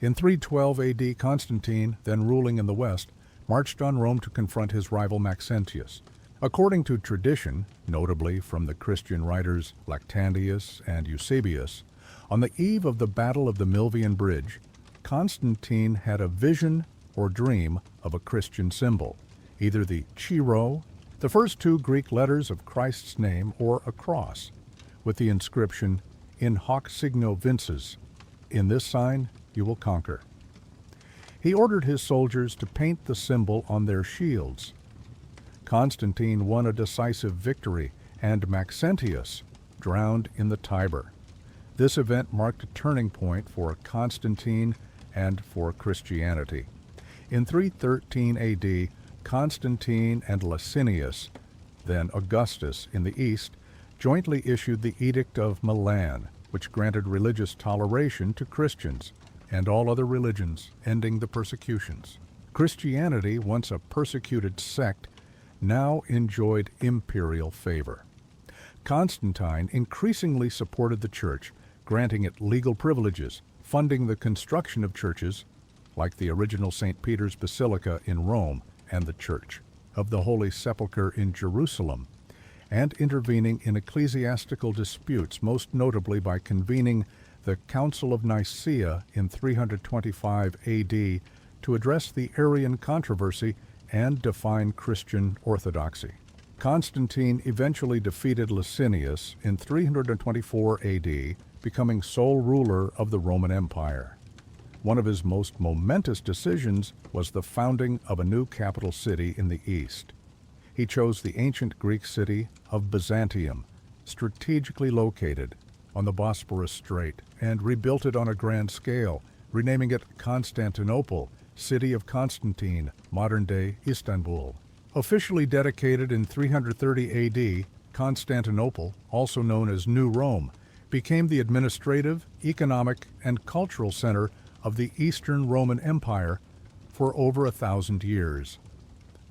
In 312 AD, Constantine, then ruling in the west, marched on Rome to confront his rival Maxentius. According to tradition, notably from the Christian writers Lactantius and Eusebius, on the eve of the Battle of the Milvian Bridge, Constantine had a vision or dream of a Christian symbol, either the Chi, the first two Greek letters of Christ's name, or a cross, with the inscription, In hoc signo vinces, in this sign you will conquer. He ordered his soldiers to paint the symbol on their shields. Constantine won a decisive victory, and Maxentius drowned in the Tiber. This event marked a turning point for Constantine and for Christianity. In 313 AD, Constantine and Licinius, then Augustus in the east, jointly issued the Edict of Milan, which granted religious toleration to Christians and all other religions, ending the persecutions. Christianity, once a persecuted sect, now enjoyed imperial favor. Constantine increasingly supported the church, granting it legal privileges, funding the construction of churches, like the original St. Peter's Basilica in Rome and the Church of the Holy Sepulchre in Jerusalem, and intervening in ecclesiastical disputes, most notably by convening the Council of Nicaea in 325 AD to address the Arian controversy and define Christian orthodoxy. Constantine eventually defeated Licinius in 324 AD, becoming sole ruler of the Roman Empire. One of his most momentous decisions was the founding of a new capital city in the east. He chose the ancient Greek city of Byzantium, strategically located on the Bosporus Strait, and rebuilt it on a grand scale, renaming it Constantinople, city of Constantine, modern-day Istanbul. Officially dedicated in 330 AD, Constantinople, also known as New Rome, became the administrative, economic, and cultural center of the Eastern Roman Empire for over 1,000 years.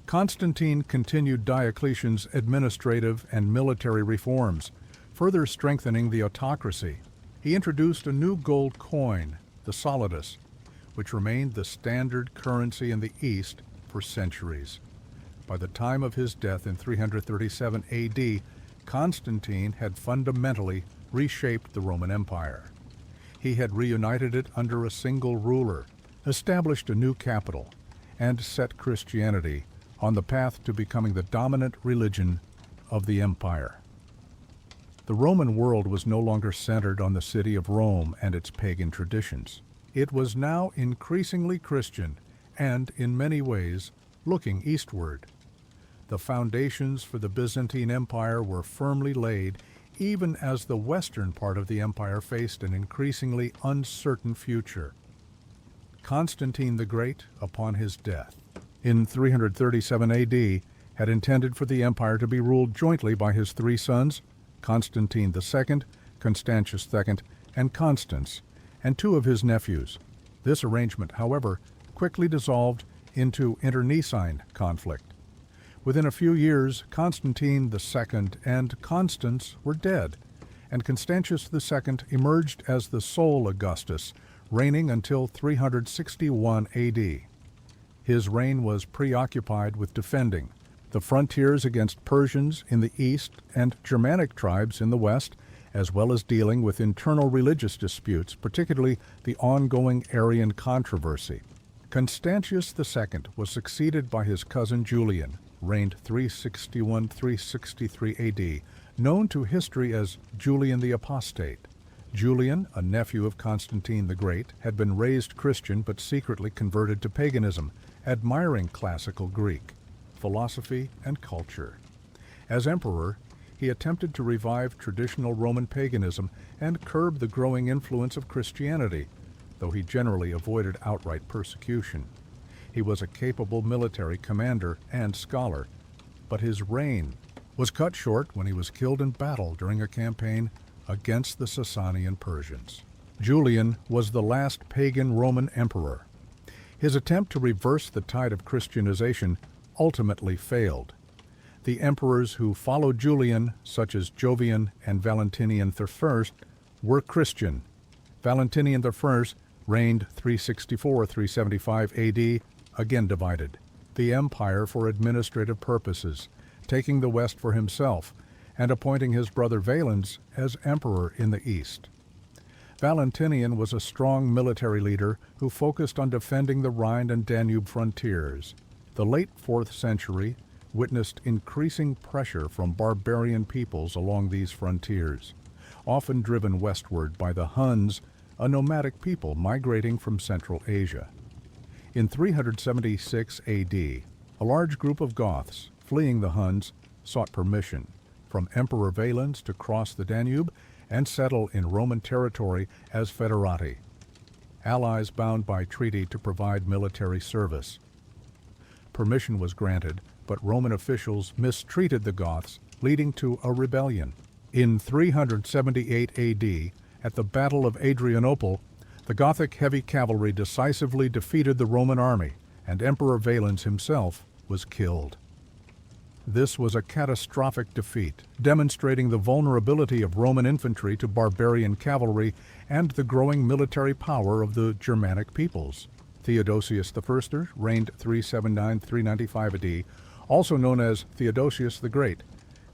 Constantine continued Diocletian's administrative and military reforms, further strengthening the autocracy. He introduced a new gold coin, the solidus, which remained the standard currency in the East for centuries. By the time of his death in 337 AD, Constantine had fundamentally reshaped the Roman Empire. He had reunited it under a single ruler, established a new capital, and set Christianity on the path to becoming the dominant religion of the empire. The Roman world was no longer centered on the city of Rome and its pagan traditions. It was now increasingly Christian and, in many ways, looking eastward. The foundations for the Byzantine Empire were firmly laid even as the western part of the empire faced an increasingly uncertain future. Constantine the Great, upon his death in 337 AD, had intended for the empire to be ruled jointly by his three sons, Constantine II, Constantius II, and Constans, and two of his nephews. This arrangement, however, quickly dissolved into internecine conflict. Within a few years, Constantine II and Constans were dead, and Constantius II emerged as the sole Augustus, reigning until 361 AD. His reign was preoccupied with defending the frontiers against Persians in the east and Germanic tribes in the west, as well as dealing with internal religious disputes, particularly the ongoing Arian controversy. Constantius II was succeeded by his cousin Julian, reigned 361-363 AD, known to history as Julian the Apostate. Julian, a nephew of Constantine the Great, had been raised Christian but secretly converted to paganism, admiring classical Greek philosophy and culture. As emperor, he attempted to revive traditional Roman paganism and curb the growing influence of Christianity, though he generally avoided outright persecution. He was a capable military commander and scholar, but his reign was cut short when he was killed in battle during a campaign against the Sasanian Persians. Julian was the last pagan Roman emperor. His attempt to reverse the tide of Christianization ultimately failed. The emperors who followed Julian, such as Jovian and Valentinian I, were Christian. Valentinian I reigned 364-375 AD, again divided the empire for administrative purposes, taking the west for himself and appointing his brother Valens as emperor in the east. Valentinian was a strong military leader who focused on defending the Rhine and Danube frontiers. The late 4th century witnessed increasing pressure from barbarian peoples along these frontiers, often driven westward by the Huns, a nomadic people migrating from Central Asia. In 376 AD, a large group of Goths, fleeing the Huns, sought permission from Emperor Valens to cross the Danube and settle in Roman territory as foederati, allies bound by treaty to provide military service. Permission was granted, but Roman officials mistreated the Goths, leading to a rebellion. In 378 AD, at the Battle of Adrianople, the Gothic heavy cavalry decisively defeated the Roman army, and Emperor Valens himself was killed. This was a catastrophic defeat, demonstrating the vulnerability of Roman infantry to barbarian cavalry and the growing military power of the Germanic peoples. Theodosius I reigned 379-395 AD, also known as Theodosius the Great,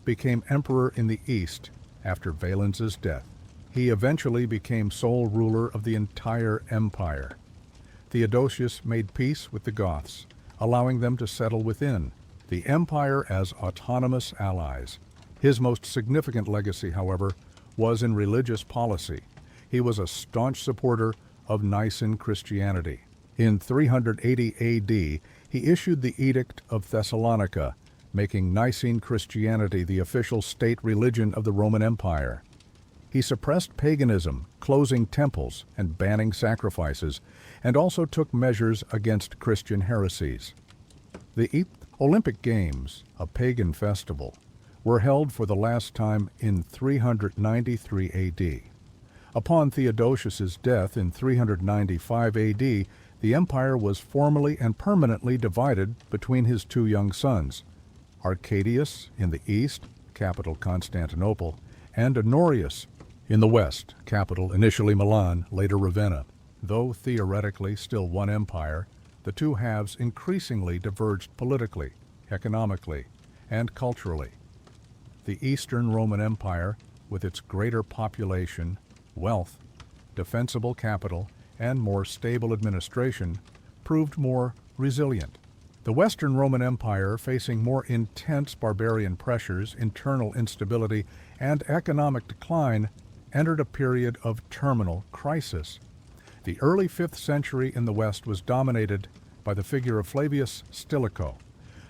became emperor in the east after Valens's death. He eventually became sole ruler of the entire empire. Theodosius made peace with the Goths, allowing them to settle within the empire as autonomous allies. His most significant legacy, however, was in religious policy. He was a staunch supporter of Nicene Christianity. In 380 AD, he issued the Edict of Thessalonica, making Nicene Christianity the official state religion of the Roman Empire. He suppressed paganism, closing temples and banning sacrifices, and also took measures against Christian heresies. The Olympic Games, a pagan festival, were held for the last time in 393 AD. Upon Theodosius's death in 395 AD, the empire was formally and permanently divided between his two young sons, Arcadius in the east, capital Constantinople, and Honorius in the west, capital initially Milan, later Ravenna. Though theoretically still one empire, the two halves increasingly diverged politically, economically, and culturally. The Eastern Roman Empire, with its greater population, wealth, defensible capital, and more stable administration, proved more resilient. The Western Roman Empire, facing more intense barbarian pressures, internal instability, and economic decline, entered a period of terminal crisis. The early 5th century in the West was dominated by the figure of Flavius Stilicho,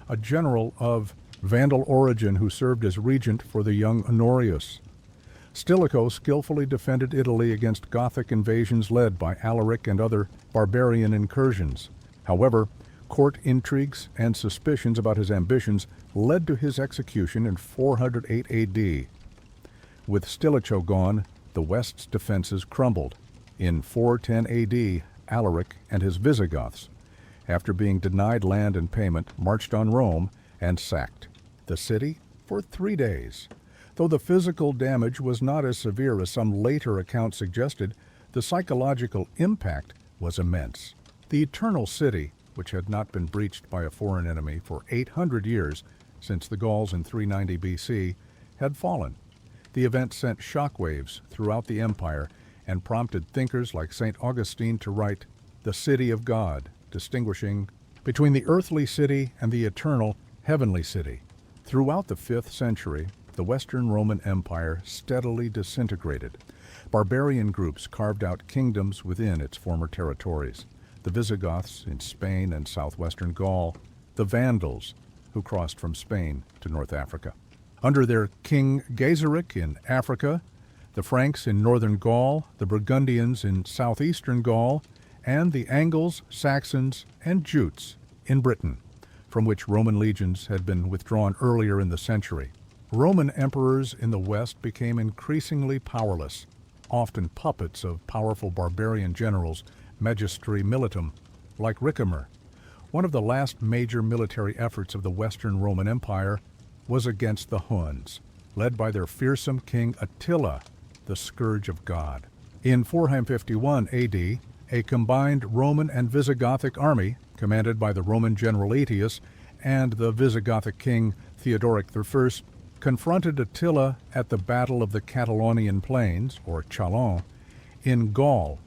a general of Vandal origin who served as regent for the young Honorius. Stilicho skillfully defended Italy against Gothic invasions led by Alaric and other barbarian incursions. However, court intrigues and suspicions about his ambitions led to his execution in 408 AD. With Stilicho gone, the West's defenses crumbled. In 410 AD, Alaric and his Visigoths, after being denied land and payment, marched on Rome and sacked the city for 3 days. Though the physical damage was not as severe as some later accounts suggested, the psychological impact was immense. The Eternal City, which had not been breached by a foreign enemy for 800 years since the Gauls in 390 BC, had fallen. The event sent shockwaves throughout the empire and prompted thinkers like St. Augustine to write the City of God, distinguishing between the earthly city and the eternal heavenly city. Throughout the 5th century, the Western Roman Empire steadily disintegrated. Barbarian groups carved out kingdoms within its former territories. The Visigoths in Spain and southwestern Gaul, the Vandals, who crossed from Spain to North Africa. Under their king Gaiseric in Africa, the Franks in northern Gaul, the Burgundians in southeastern Gaul, and the Angles, Saxons, and Jutes in Britain, from which Roman legions had been withdrawn earlier in the century. Roman emperors in the West became increasingly powerless, often puppets of powerful barbarian generals, magistri militum, like Ricimer. One of the last major military efforts of the Western Roman Empire was against the Huns, led by their fearsome king Attila, the Scourge of God. In 451 AD, a combined Roman and Visigothic army, commanded by the Roman general Aetius and the Visigothic king Theodoric I, confronted Attila at the Battle of the Catalonian Plains, or Chalons, in Gaul.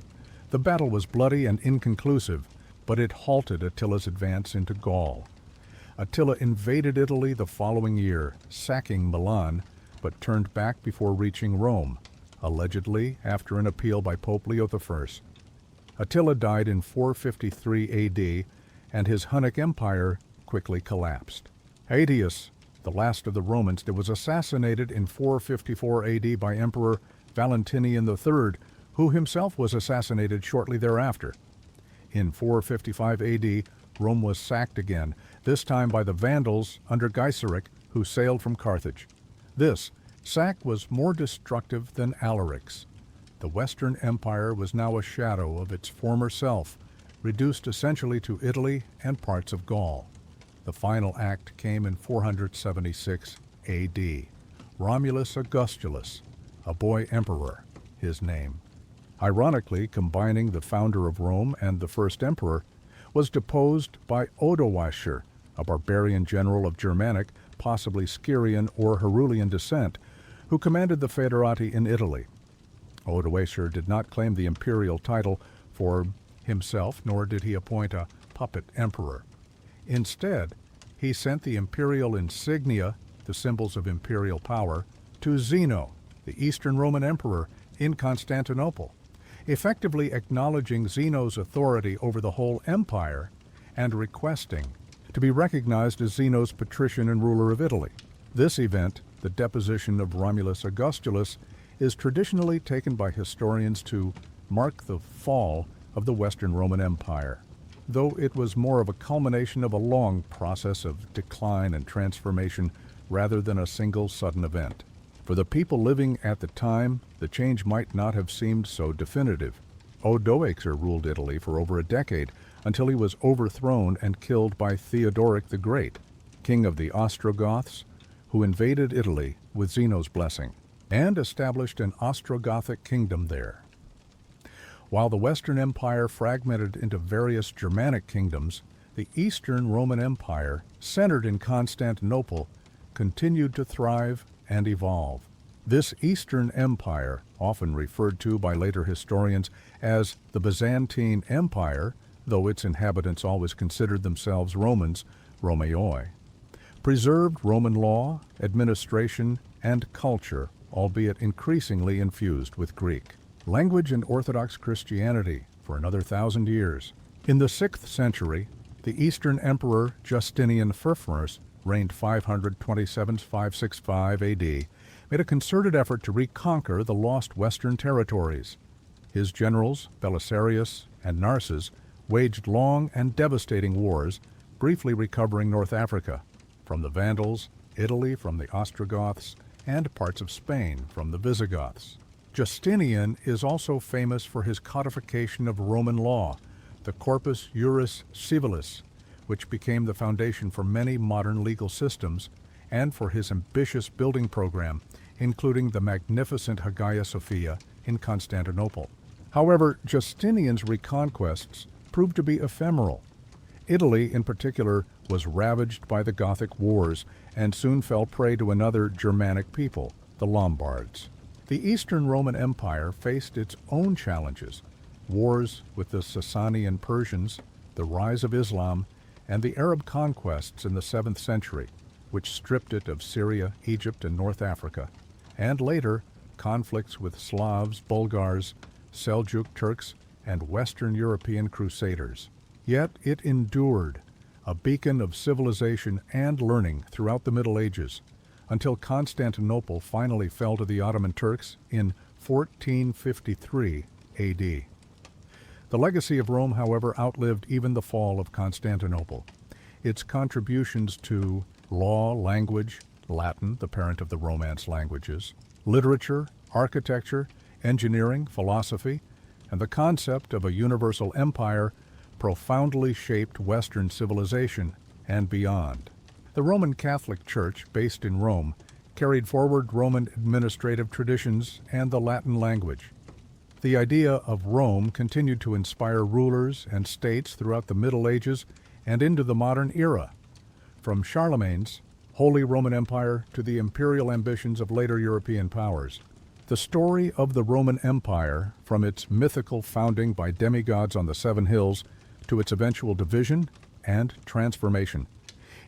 The battle was bloody and inconclusive, but it halted Attila's advance into Gaul. Attila invaded Italy the following year, sacking Milan, but turned back before reaching Rome, allegedly after an appeal by Pope Leo I. Attila died in 453 AD, and his Hunnic Empire quickly collapsed. Aetius, the last of the Romans, was assassinated in 454 AD by Emperor Valentinian III, who himself was assassinated shortly thereafter. In 455 AD, Rome was sacked again, this time by the Vandals under Gaiseric, who sailed from Carthage. This sack was more destructive than Alaric's. The Western Empire was now a shadow of its former self, reduced essentially to Italy and parts of Gaul. The final act came in 476 AD. Romulus Augustulus, a boy emperor, his name. Ironically, combining the founder of Rome and the first emperor, was deposed by Odoacer, a barbarian general of Germanic, possibly Scyrian or Herulian descent, who commanded the Foederati in Italy. Odoacer did not claim the imperial title for himself, nor did he appoint a puppet emperor. Instead, he sent the imperial insignia, the symbols of imperial power, to Zeno, the Eastern Roman emperor, in Constantinople, effectively acknowledging Zeno's authority over the whole empire and requesting to be recognized as Zeno's patrician and ruler of Italy. This event, the deposition of Romulus Augustulus, is traditionally taken by historians to mark the fall of the Western Roman Empire, though it was more of a culmination of a long process of decline and transformation rather than a single sudden event. For the people living at the time, the change might not have seemed so definitive. Odoacer ruled Italy for over a decade until he was overthrown and killed by Theodoric the Great, king of the Ostrogoths, who invaded Italy with Zeno's blessing and established an Ostrogothic kingdom there. While the Western Empire fragmented into various Germanic kingdoms, the Eastern Roman Empire, centered in Constantinople, continued to thrive and evolve. This Eastern Empire, often referred to by later historians as the Byzantine Empire, though its inhabitants always considered themselves Romans, Romaioi, preserved Roman law, administration, and culture, albeit increasingly infused with Greek. Language and Orthodox Christianity for another 1,000 years. In the 6th century, the Eastern Emperor Justinian Firmus reigned 527-565 AD, made a concerted effort to reconquer the lost western territories. His generals, Belisarius and Narses, waged long and devastating wars, briefly recovering North Africa from the Vandals, Italy from the Ostrogoths, and parts of Spain from the Visigoths. Justinian is also famous for his codification of Roman law, the Corpus Juris Civilis, which became the foundation for many modern legal systems, and for his ambitious building program, including the magnificent Hagia Sophia in Constantinople. However, Justinian's reconquests proved to be ephemeral. Italy, in particular, was ravaged by the Gothic Wars and soon fell prey to another Germanic people, the Lombards. The Eastern Roman Empire faced its own challenges: wars with the Sasanian Persians, the rise of Islam, and the Arab conquests in the 7th century, which stripped it of Syria, Egypt, and North Africa, and later conflicts with Slavs, Bulgars, Seljuk Turks, and Western European crusaders. Yet it endured, a beacon of civilization and learning throughout the Middle Ages, until Constantinople finally fell to the Ottoman Turks in 1453 AD. The legacy of Rome, however, outlived even the fall of Constantinople. Its contributions to law, language, Latin, the parent of the Romance languages, literature, architecture, engineering, philosophy, and the concept of a universal empire profoundly shaped Western civilization and beyond. The Roman Catholic Church, based in Rome, carried forward Roman administrative traditions and the Latin language. The idea of Rome continued to inspire rulers and states throughout the Middle Ages and into the modern era, from Charlemagne's Holy Roman Empire to the imperial ambitions of later European powers. The story of the Roman Empire, from its mythical founding by demigods on the Seven Hills to its eventual division and transformation,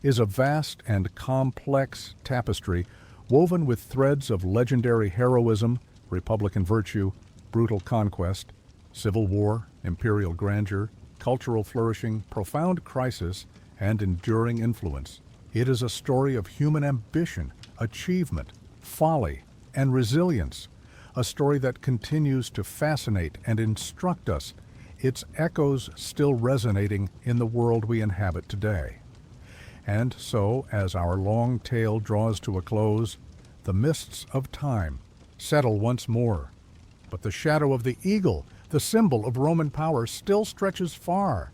is a vast and complex tapestry woven with threads of legendary heroism, republican virtue, brutal conquest, civil war, imperial grandeur, cultural flourishing, profound crisis, and enduring influence. It is a story of human ambition, achievement, folly, and resilience, a story that continues to fascinate and instruct us, its echoes still resonating in the world we inhabit today. And so, as our long tale draws to a close, the mists of time settle once more. But the shadow of the eagle, the symbol of Roman power, still stretches far,